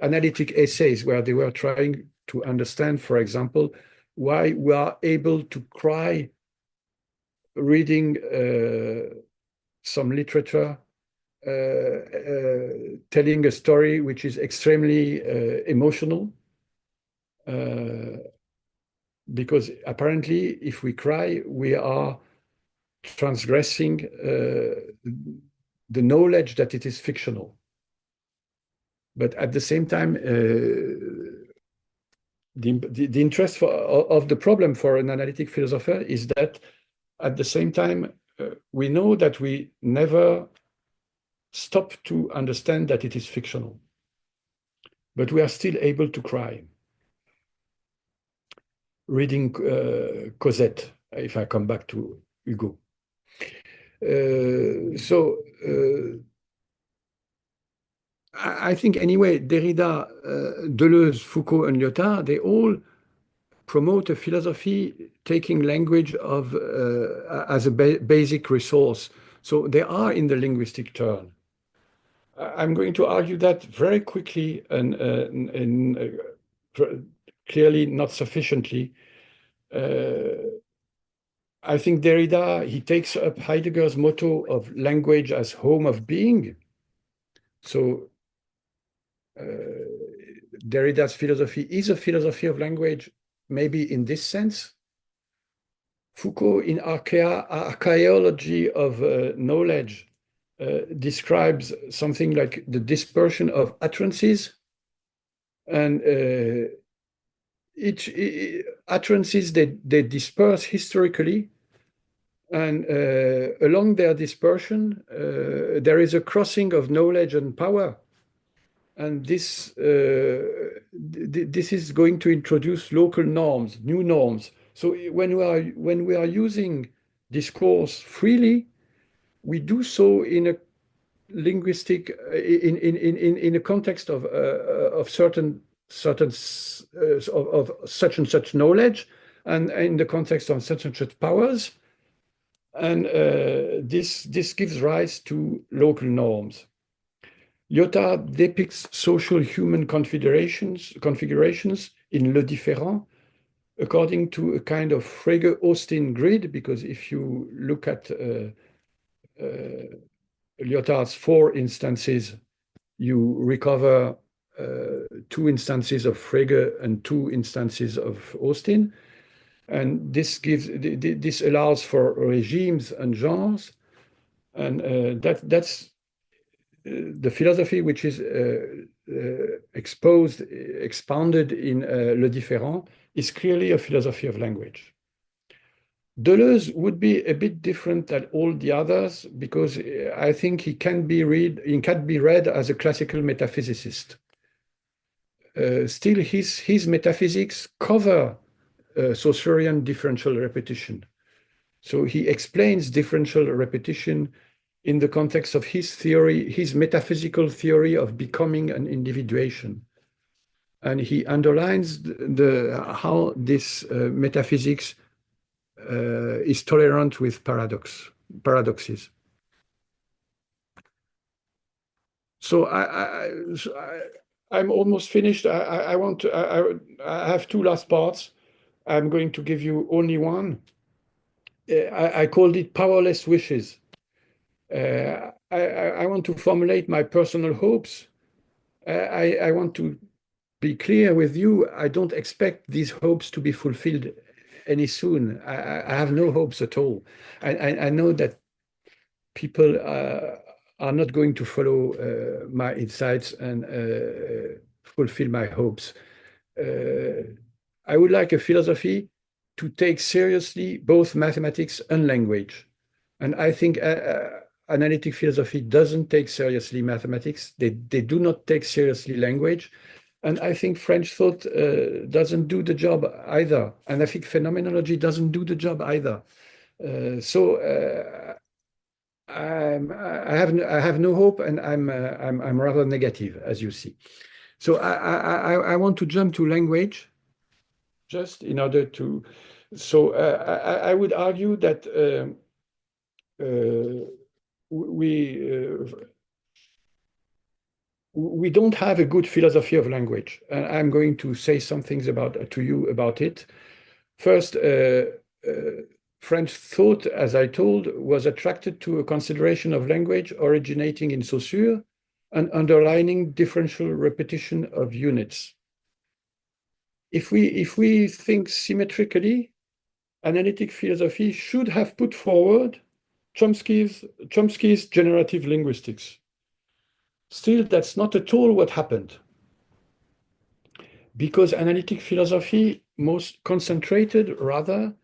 analytic essays, where they were trying to understand, for example, why we are able to cry reading some literature, telling a story which is extremely emotional, because apparently if we cry, we are transgressing the knowledge that it is fictional. But at the same time, the interest of the problem for an analytic philosopher is that at the same time, we know that we never stop to understand that it is fictional, but we are still able to cry. Reading Cosette, if I come back to Hugo. I think anyway, Derrida, Deleuze, Foucault, and Lyotard, they all promote a philosophy taking language as a basic resource. So they are in the linguistic turn. I'm going to argue that very quickly and clearly not sufficiently. I think Derrida, he takes up Heidegger's motto of language as home of being. So Derrida's philosophy is a philosophy of language, maybe in this sense. Foucault, in archaeology of knowledge, describes something like the dispersion of utterances. And each utterances, they disperse historically. And along their dispersion, there is a crossing of knowledge and power. And this is going to introduce local norms, new norms. So when we are using discourse freely, we do so in a linguistic in a context of certain of such and such knowledge, and in the context of such and such powers, and this gives rise to local norms. Lyotard depicts social human configurations in Le Différent according to a kind of Frege-Austin grid, because if you look at Lyotard's 4 instances, you recover 2 instances of Frege and 2 instances of Austin. And this allows for regimes and genres. And that's the philosophy which is expounded in Le Différent is clearly a philosophy of language. Deleuze would be a bit different than all the others, because I think he can be read as a classical metaphysicist. Still, his metaphysics cover Saussurean differential repetition. So he explains differential repetition in the context of his theory, his metaphysical theory of becoming and individuation. And he underlines how this metaphysics is tolerant with paradoxes. So I'm almost finished. I have 2 last parts. I'm going to give you only one. I called it powerless wishes. I want to formulate my personal hopes. I want to be clear with you. I don't expect these hopes to be fulfilled any soon. I have no hopes at all. I know that people are not going to follow my insights and fulfill my hopes. I would like a philosophy to take seriously both mathematics and language. And I think analytic philosophy doesn't take seriously mathematics. They do not take seriously language. And I think French thought doesn't do the job either. And I think phenomenology doesn't do the job either. I have no hope, and I'm rather negative, as you see. So I want to jump to language, just in order to. So I would argue that we don't have a good philosophy of language, and I'm going to say some things to you about it. First, French thought, as I told, was attracted to a consideration of language originating in Saussure and underlining differential repetition of units. If we think symmetrically, analytic philosophy should have put forward Chomsky's generative linguistics. Still, that's not at all what happened, because analytic philosophy most concentrated rather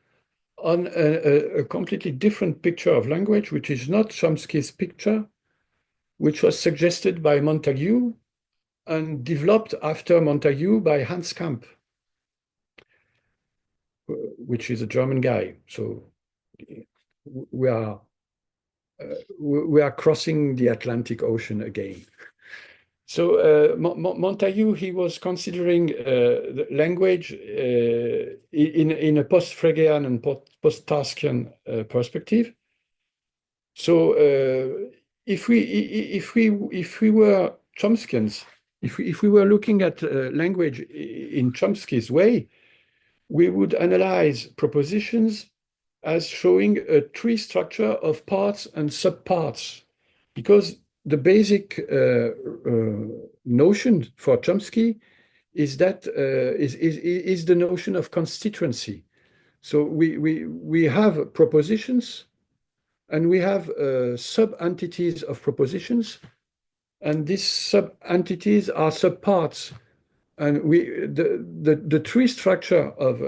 on a completely different picture of language, which is not Chomsky's picture, which was suggested by Montagu and developed after Montagu by Hans Kamp, which is a German guy. So we are crossing the Atlantic Ocean again. So Montagu, he was considering the language in a post-Fregean and post-Tarskian perspective. So if we were Chomskyans, if we were looking at language in Chomsky's way, we would analyze propositions as showing a tree structure of parts and subparts, because the basic notion for Chomsky is that is the notion of constituency. So we have propositions, and we have sub-entities of propositions, and these sub-entities are subparts. And the tree structure of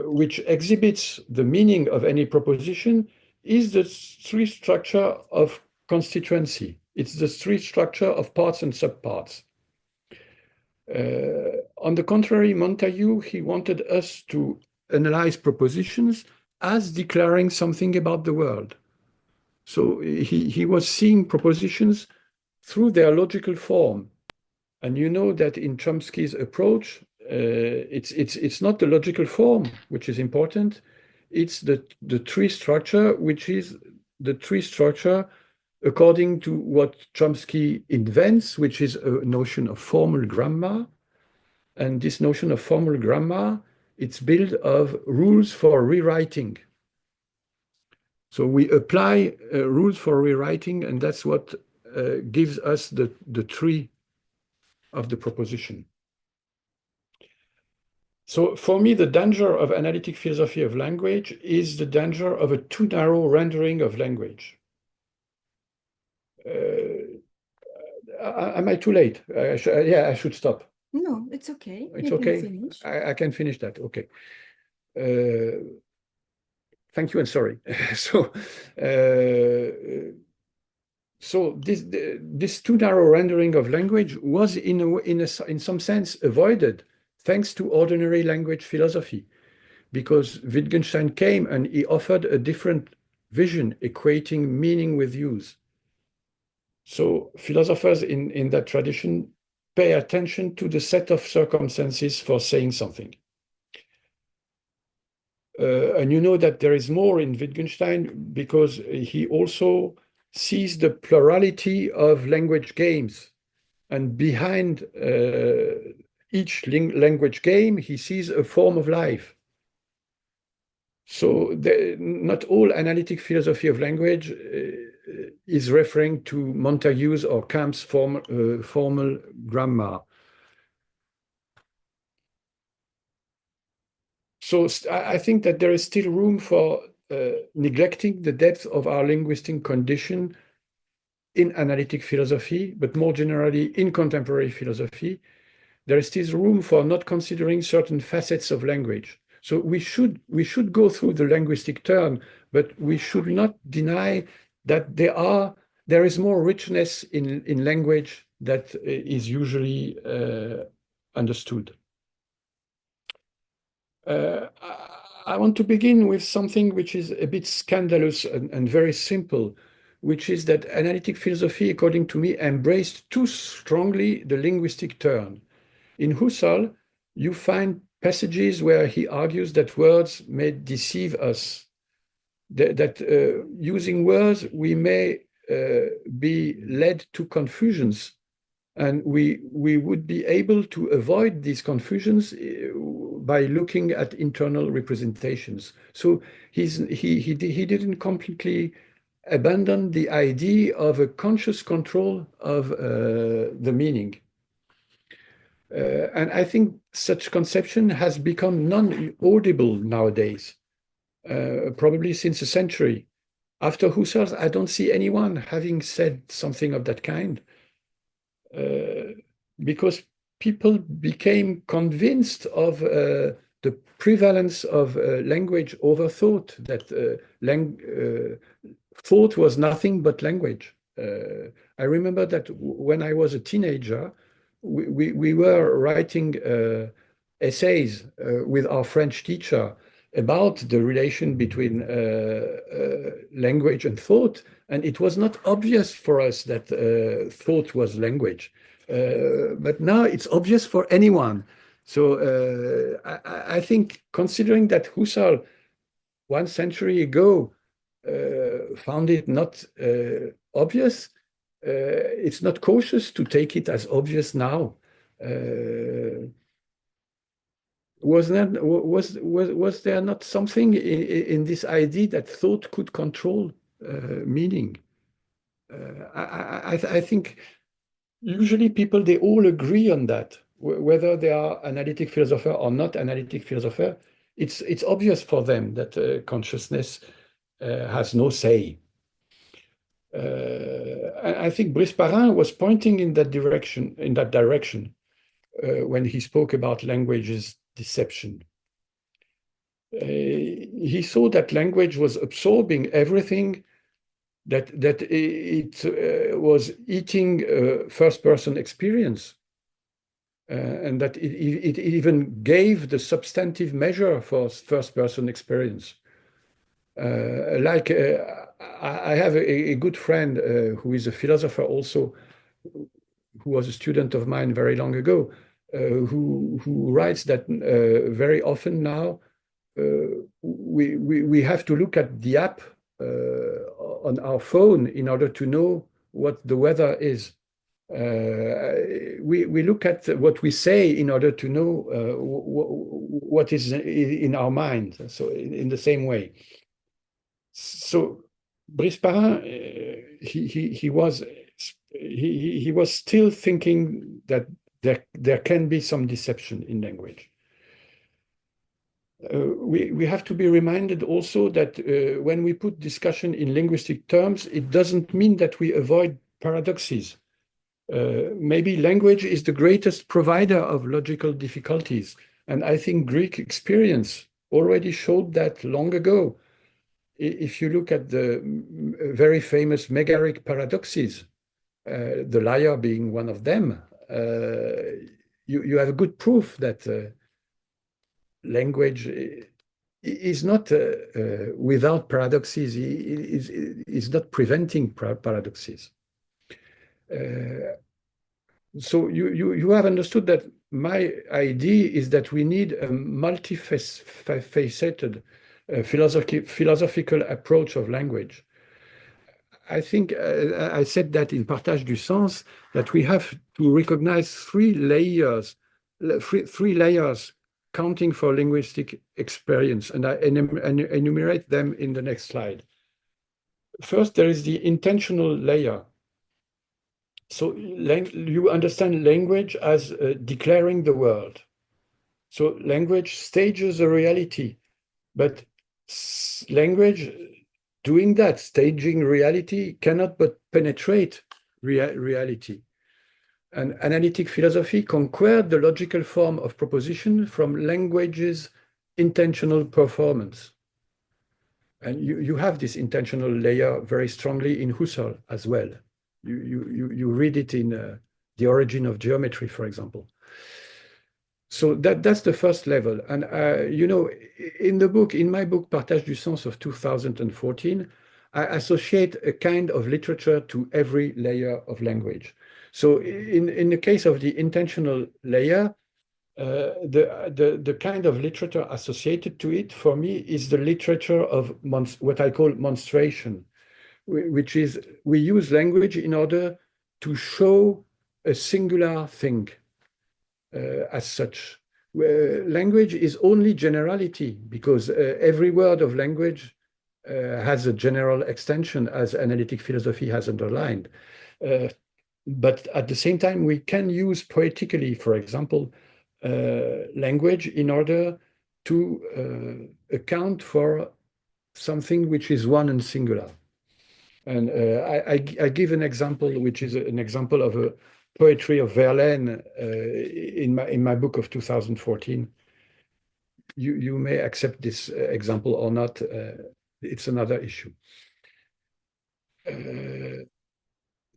which exhibits the meaning of any proposition is the tree structure of constituency. It's the tree structure of parts and subparts. On the contrary, Montagu, he wanted us to analyze propositions as declaring something about the world. So he was seeing propositions through their logical form. And you know that in Chomsky's approach, it's not the logical form which is important. It's the tree structure, which is the tree structure according to what Chomsky invents, which is a notion of formal grammar. And this notion of formal grammar, it's built of rules for rewriting. So we apply rules for rewriting, and that's what gives us the tree of the proposition. So for me, the danger of analytic philosophy of language is the danger of a too narrow rendering of language. Am I too late? Yeah, I should stop. No, it's okay. It's You okay. can finish. I can finish that. Okay. Thank you and sorry. So this too narrow rendering of language was in some sense avoided thanks to ordinary language philosophy, because Wittgenstein came and he offered a different vision, equating meaning with use. So philosophers in that tradition pay attention to the set of circumstances for saying something. And you know that there is more in Wittgenstein because he also sees the plurality of language games. And behind each language game, he sees a form of life. So not all analytic philosophy of language is referring to Montagu's or Kant's formal grammar. So I think that there is still room for neglecting the depth of our linguistic condition in analytic philosophy, but more generally in contemporary philosophy. There is still room for not considering certain facets of language. So we should go through the linguistic turn, but we should not deny that there is more richness in language that is usually understood. I want to begin with something which is a bit scandalous and very simple, which is that analytic philosophy, according to me, embraced too strongly the linguistic turn. In Husserl, you find passages where he argues that words may deceive us, that using words we may be led to confusions, and we would be able to avoid these confusions by looking at internal representations. So he didn't completely abandon the idea of a conscious control of the meaning. And I think such conception has become non-audible nowadays, probably since a century. After Husserl, I don't see anyone having said something of that kind, because people became convinced of the prevalence of language over thought, that thought was nothing but language. I remember that when I was a teenager, we were writing essays with our French teacher about the relation between language and thought, and it was not obvious for us that thought was language. But now it's obvious for anyone. So I think, considering that Husserl 1 century ago found it not obvious, it's not cautious to take it as obvious now. Was there not something in this idea that thought could control meaning? I think usually people, they all agree on that, whether they are analytic philosopher or not analytic philosopher. It's obvious for them that consciousness has no say. I think Brice Parain was pointing in that direction, when he spoke about language's deception. He saw that language was absorbing everything, that it was eating first-person experience, and that it even gave the substantive measure for first-person experience. I have a good friend who is a philosopher also, who was a student of mine very long ago, who writes that very often now we have to look at the app on our phone in order to know what the weather is. We look at what we say in order to know what is in our mind. So in the same way. So Brice Parain, he was still thinking that there can be some deception in language. We have to be reminded also that when we put discussion in linguistic terms, it doesn't mean that we avoid paradoxes. Maybe language is the greatest provider of logical difficulties. And I think Greek experience already showed that long ago. If you look at the very famous megaric paradoxes, the liar being one of them, you have a good proof that language is not without paradoxes, is not preventing paradoxes. So you have understood that my idea is that we need a multifaceted philosophical approach of language. I think I said that in Partage du Sens, that we have to recognize three layers counting for linguistic experience, and I enumerate them in the next slide. First, there is the intentional layer. So you understand language as declaring the world. So language stages a reality, but language doing that, staging reality, cannot but penetrate reality. And analytic philosophy conquered the logical form of proposition from language's intentional performance. And you have this intentional layer very strongly in Husserl as well. You read it in The Origin of Geometry, for example. So that's the first level. And in my book, Partage du Sens of 2014, I associate a kind of literature to every layer of language. So in the case of the intentional layer, the kind of literature associated to it for me is the literature of what I call monstration, which is we use language in order to show a singular thing as such. Language is only generality because every word of language has a general extension, as analytic philosophy has underlined. But at the same time, we can use poetically, for example, language in order to account for something which is one and singular. And I give an example, which is an example of a poetry of Verlaine in my book of 2014. You may accept this example or not. It's another issue.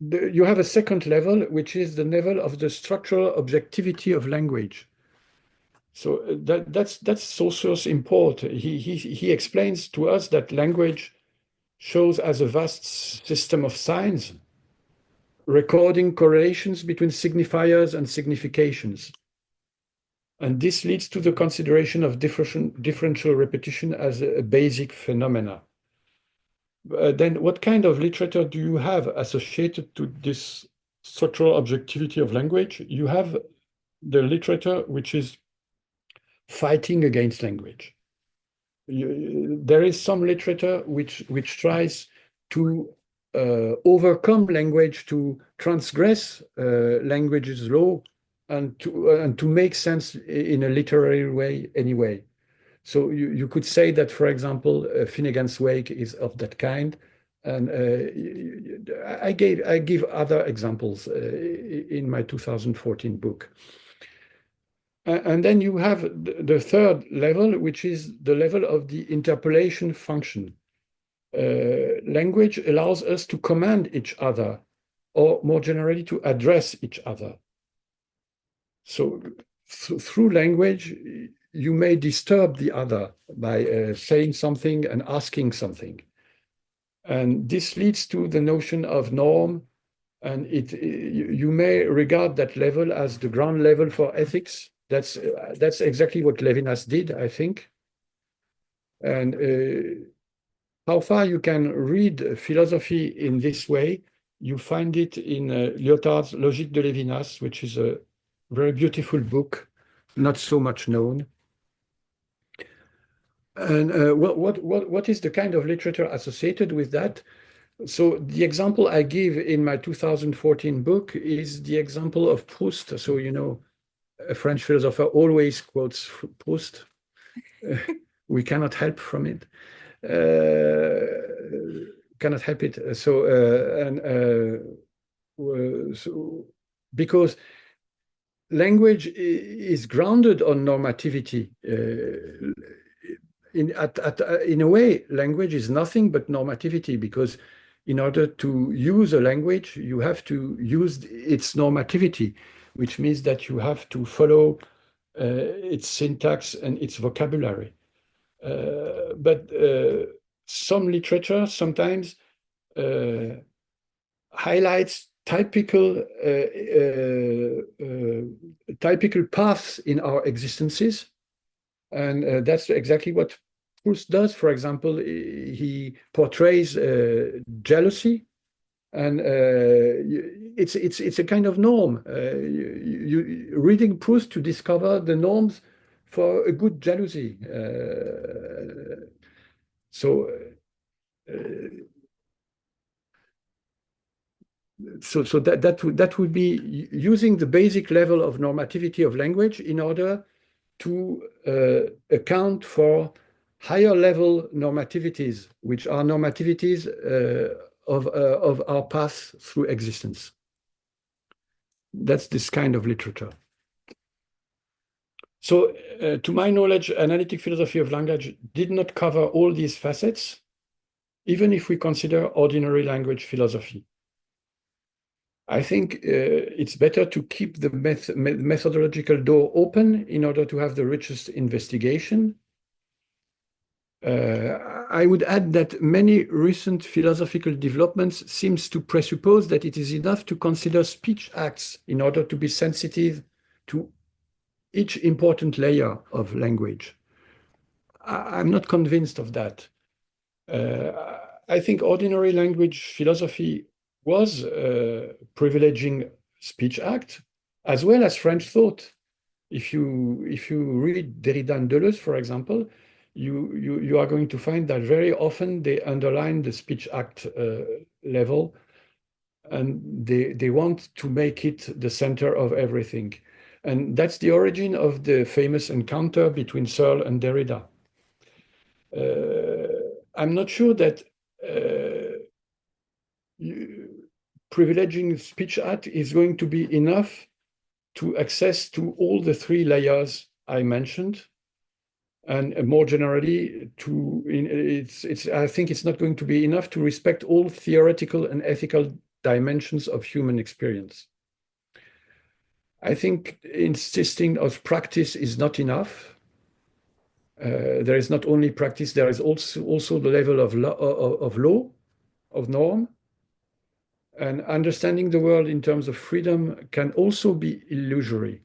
You have a second level, which is the level of the structural objectivity of language. So that's Saussure's import. He explains to us that language shows as a vast system of signs, recording correlations between signifiers and significations. And this leads to the consideration of differential repetition as a basic phenomena. Then what kind of literature do you have associated to this structural objectivity of language? You have the literature which is fighting against language. There is some literature which tries to overcome language, to transgress language's law, and to make sense in a literary way anyway. So you could say that, for example, Finnegan's Wake is of that kind, and I give other examples in my 2014 book. And then you have the third level, which is the level of the interpolation function. Language allows us to command each other, or more generally, to address each other. So through language, you may disturb the other by saying something and asking something. And this leads to the notion of norm, and you may regard that level as the ground level for ethics. That's exactly what Levinas did, I think. And how far you can read philosophy in this way, you find it in Lyotard's Logique de Levinas, which is a very beautiful book, not so much known. And what is the kind of literature associated with that? So the example I give in my 2014 book is the example of Proust. So, you know, a French philosopher always quotes Proust. We cannot help from it. Cannot help it. So because language is grounded on normativity. In a way, language is nothing but normativity, because in order to use a language, you have to use its normativity, which means that you have to follow its syntax and its vocabulary. But some literature sometimes highlights typical paths in our existences. And that's exactly what Proust does. For example, he portrays jealousy, and it's a kind of norm. Reading Proust to discover the norms for a good jealousy. So that would be using the basic level of normativity of language in order to account for higher level normativities, which are normativities of our path through existence. That's this kind of literature. So to my knowledge, analytic philosophy of language did not cover all these facets, even if we consider ordinary language philosophy. I think it's better to keep the methodological door open in order to have the richest investigation. I would add that many recent philosophical developments seems to presuppose that it is enough to consider speech acts in order to be sensitive to each important layer of language. I'm not convinced of that. I think ordinary language philosophy was privileging speech act as well as French thought. If you read Derrida and Deleuze, for example, you are going to find that very often they underline the speech act level, and they want to make it the center of everything. And that's the origin of the famous encounter between Searle and Derrida. I'm not sure that privileging speech act is going to be enough to access to all the three layers I mentioned. And more generally, I think it's not going to be enough to respect all theoretical and ethical dimensions of human experience. I think insisting on practice is not enough. There is not only practice, there is also the level of law, of norm. And understanding the world in terms of freedom can also be illusory.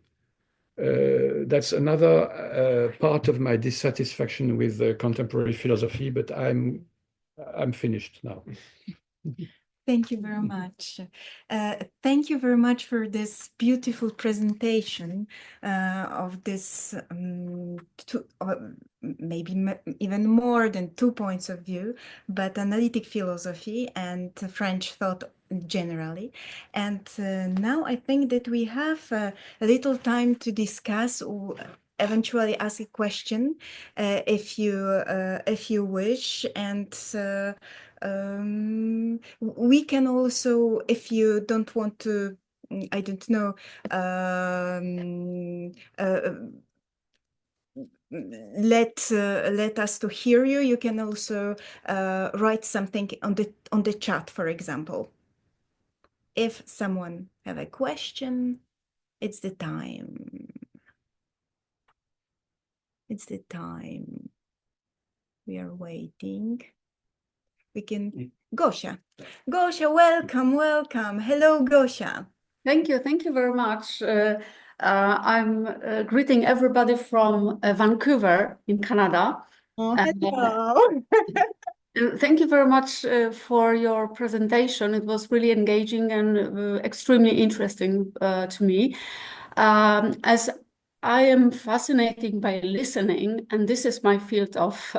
That's another part of my dissatisfaction with contemporary philosophy, but I'm finished now. Thank you very much. Thank you very much for this beautiful presentation of this maybe even more than 2 points of view, but analytic philosophy and French thought generally. And now I think that we have a little time to discuss or eventually ask a question if you wish. And we can also, if you don't want to, I don't know, let us to hear you. You can also write something on the chat, for example. If someone have a question, it's the time. It's the time. We are waiting. We can, Gosia. Gosia, welcome, welcome. Hello, Gosia. Thank you very much. I'm greeting everybody from Vancouver in Canada. Oh, hello. Thank you very much for your presentation. It was really engaging and extremely interesting to me. As I am fascinated by listening, and this is my field of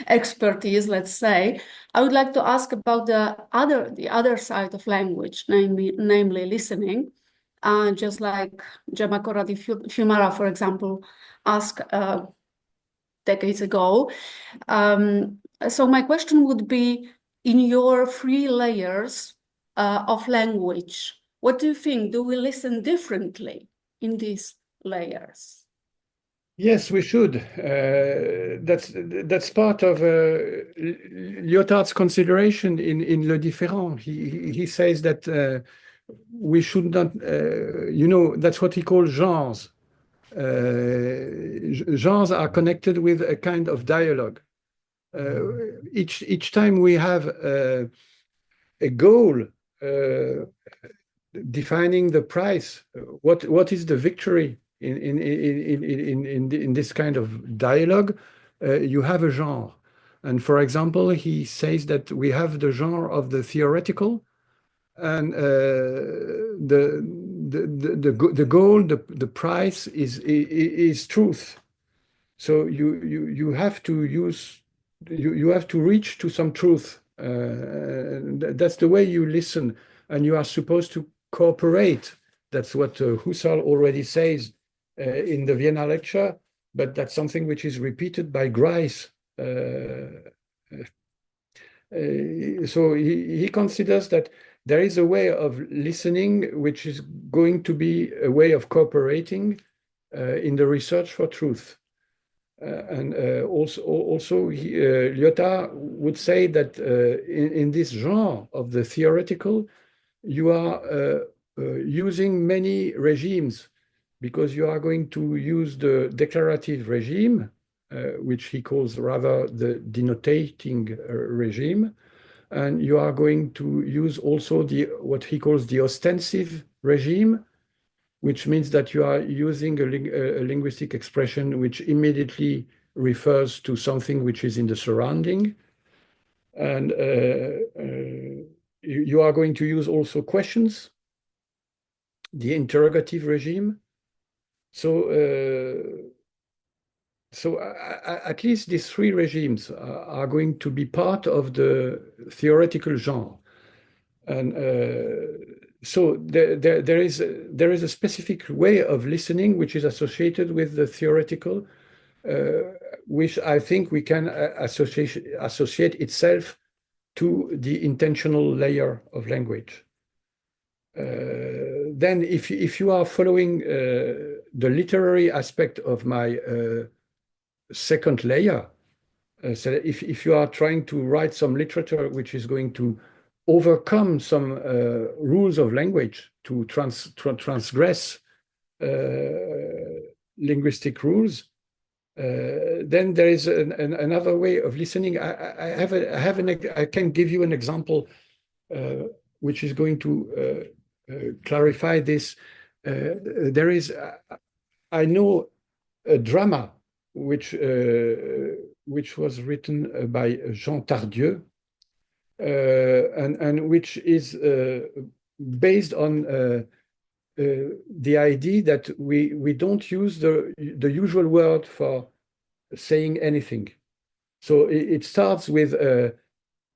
expertise, let's say, I would like to ask about the other side of language, namely listening. Just like Gemma Corradi-Fiumara, for example, asked decades ago. So my question would be, in your 3 layers of language, what do you think? Do we listen differently in these layers? Yes, we should. That's part of Lyotard's consideration in Le Différent. He says that we should not, that's what he calls genres. Genres are connected with a kind of dialogue. Each time we have a goal defining the price, what is the victory in this kind of dialogue, you have a genre. And for example, he says that we have the genre of the theoretical, and the goal, the price is truth. So you have to use, you have to reach to some truth. That's the way you listen, and you are supposed to cooperate. That's what Husserl already says in the Vienna lecture, but that's something which is repeated by Brice. So he considers that there is a way of listening which is going to be a way of cooperating in the research for truth. And also Lyotard would say that in this genre of the theoretical, you are using many regimes, because you are going to use the declarative regime, which he calls rather the denotating regime, and you are going to use also what he calls the ostensive regime, which means that you are using a linguistic expression which immediately refers to something which is in the surrounding. And you are going to use also questions, the interrogative regime. So at least these 3 regimes are going to be part of the theoretical genre. And so there is a specific way of listening which is associated with the theoretical, which I think we can associate itself to the intentional layer of language. Then if you are following the literary aspect of my second layer, so if you are trying to write some literature which is going to overcome some rules of language, to transgress linguistic rules, then there is another way of listening. I can give you an example which is going to clarify this. There is, I know a drama which was written by Jean Tardieu, and which is based on the idea that we don't use the usual word for saying anything. So it starts with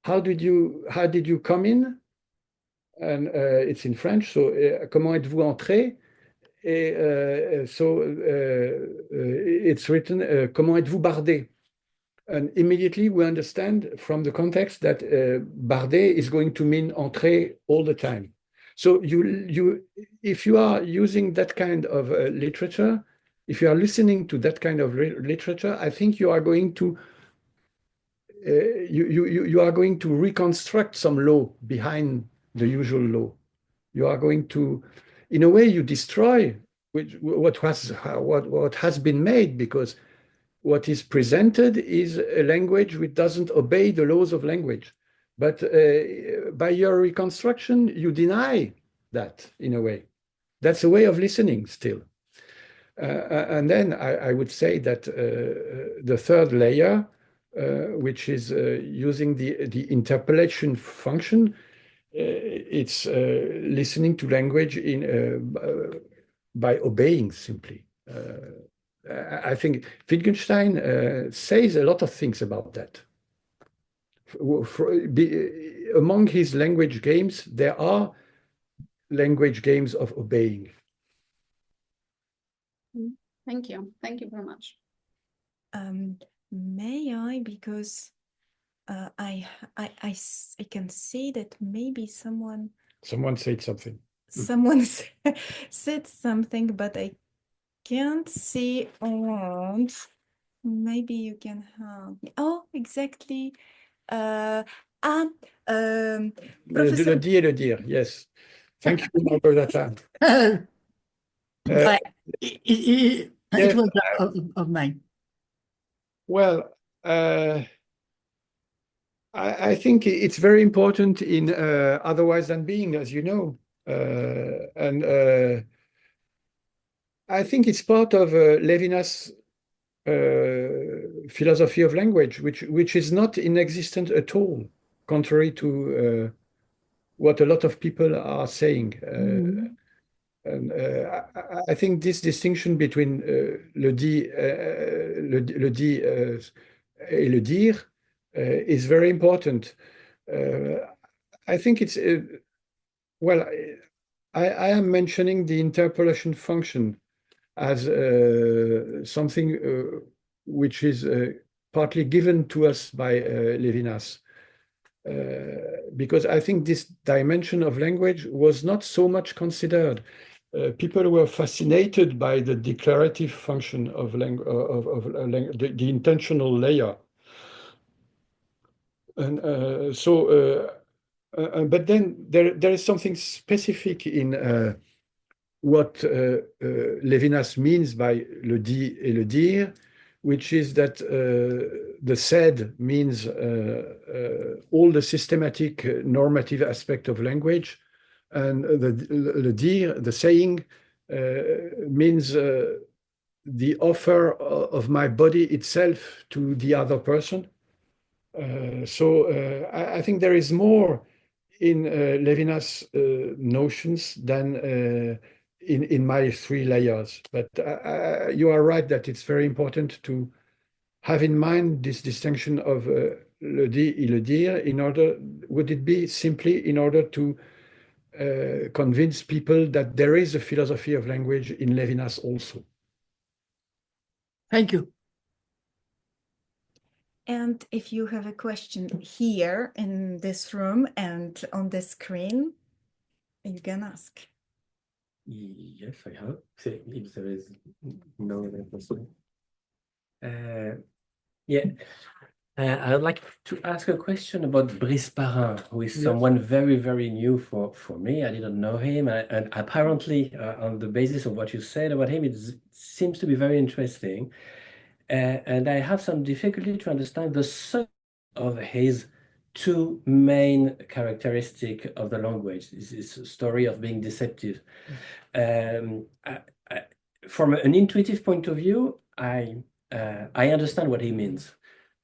how did you come in? And it's in French, so comment êtes-vous entré? So it's written comment êtes-vous bardé? And immediately we understand from the context that bardé is going to mean entré all the time. So if you are using that kind of literature, if you are listening to that kind of literature, I think you are going to you are going to reconstruct some law behind the usual law. You are going to, in a way, you destroy what has been made, because what is presented is a language which doesn't obey the laws of language. But by your reconstruction, you deny that in a way. That's a way of listening still. And then I would say that the third layer, which is using the interpellation function, it's listening to language by obeying simply. I think Wittgenstein says a lot of things about that. Among his language games, there are language games of obeying. Thank you. Thank you very much. May I, because I can see that maybe someone said something. Someone said something, but I can't see around. Maybe you can help me. Oh, exactly. Professor... Le dire, yes. Thank you, Margareta. It was of mine. Well, I think it's very important in Otherwise Than Being, as you know. And I think it's part of Levinas' philosophy of language, which is not inexistent at all, contrary to what a lot of people are saying. And I think this distinction between le dit et le dire is very important. I think it's, well, I am mentioning the interpolation function as something which is partly given to us by Levinas. Because I think this dimension of language was not so much considered. People were fascinated by the declarative function of the intentional layer. And but then there is something specific in what Levinas means by le dit et le dire, which is that the said means all the systematic normative aspect of language, and le dire, the saying, means the offer of my body itself to the other person. So I think there is more in Levinas' notions than in my three layers. But you are right that it's very important to have in mind this distinction of le dit et le dire. Would it be simply in order to convince people that there is a philosophy of language in Levinas also? Thank you. And if you have a question here in this room and on the screen, you can ask. Yes, I have. If there is no other question. Yeah, I would like to ask a question about Brice Parain, who is someone very, very new for me. I didn't know him, and apparently, on the basis of what you said about him, it seems to be very interesting. And I have some difficulty to understand the sum of his two main characteristics of the language. This story of being deceptive. From an intuitive point of view, I understand what he means.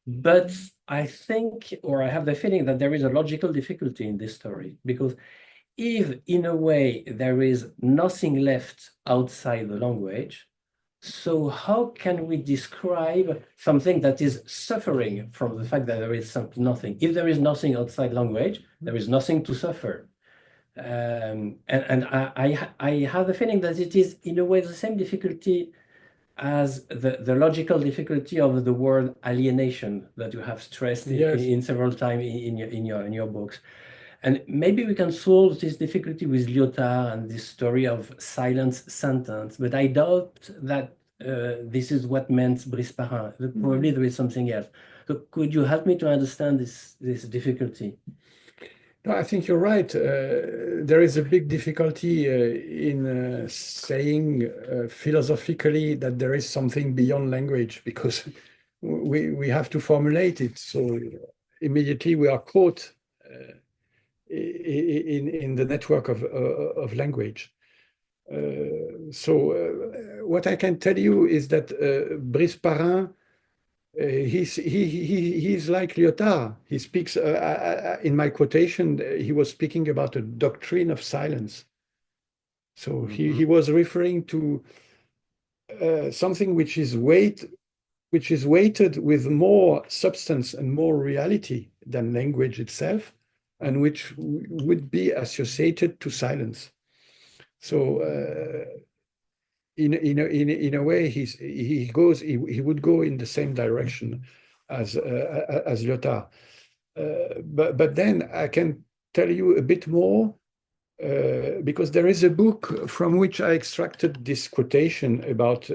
But I think, or I have the feeling that there is a logical difficulty in this story, because if in a way there is nothing left outside the language, so how can we describe something that is suffering from the fact that there is nothing? If there is nothing outside language, there is nothing to suffer. And I have the feeling that it is in a way the same difficulty as the logical difficulty of the word alienation that you have stressed in several times in your books. And maybe we can solve this difficulty with Lyotard and this story of silence sentence, but I doubt that this is what meant Brice Parain. Probably there is something else. So could you help me to understand this difficulty? No, I think you're right. There is a big difficulty in saying philosophically that there is something beyond language, because we have to formulate it. So immediately we are caught in the network of language. So what I can tell you is that Brice Parain, he's like Lyotard. He speaks, in my quotation, he was speaking about a doctrine of silence. So he was referring to something which is weighted with more substance and more reality than language itself, and which would be associated to silence. So in a way, he would go in the same direction as Lyotard. But then I can tell you a bit more, because there is a book from which I extracted this quotation about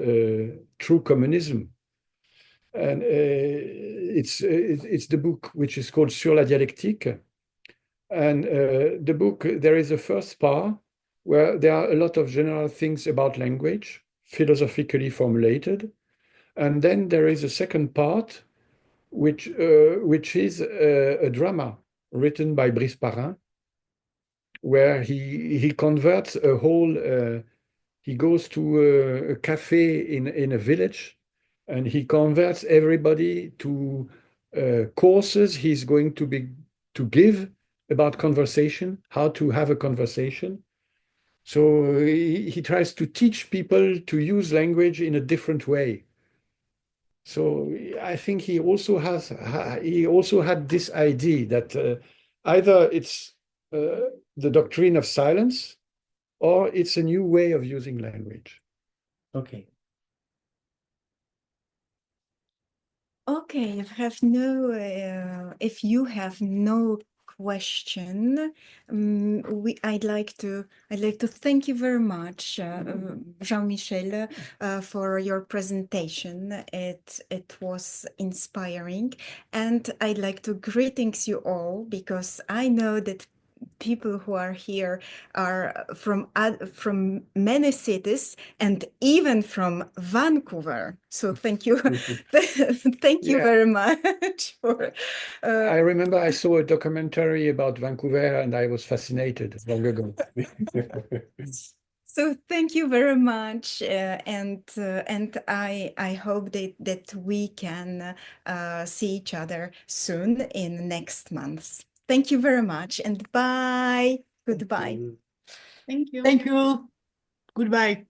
true communism. And it's the book which is called Sur la dialectique. And the book, there is a first part where there are a lot of general things about language, philosophically formulated. And then there is a second part, which is a drama written by Brice Parain, where he converts a whole, he goes to a cafe in a village, and he converts everybody to courses he's going to give about conversation, how to have a conversation. So he tries to teach people to use language in a different way. So I think he also had this idea that either it's the doctrine of silence, or it's a new way of using language. Okay. Okay, if you have no question, I'd like to thank you very much, Jean-Michel, for your presentation. It was inspiring, and I'd like to greetings you all, because I know that people who are here are from many cities, and even from Vancouver. So thank you, thank you very much for. I remember I saw a documentary about Vancouver, and I was fascinated long ago. So thank you very much, and I hope that we can see each other soon in next month. Thank you very much, and bye. Goodbye. Thank you. Thank you. Goodbye.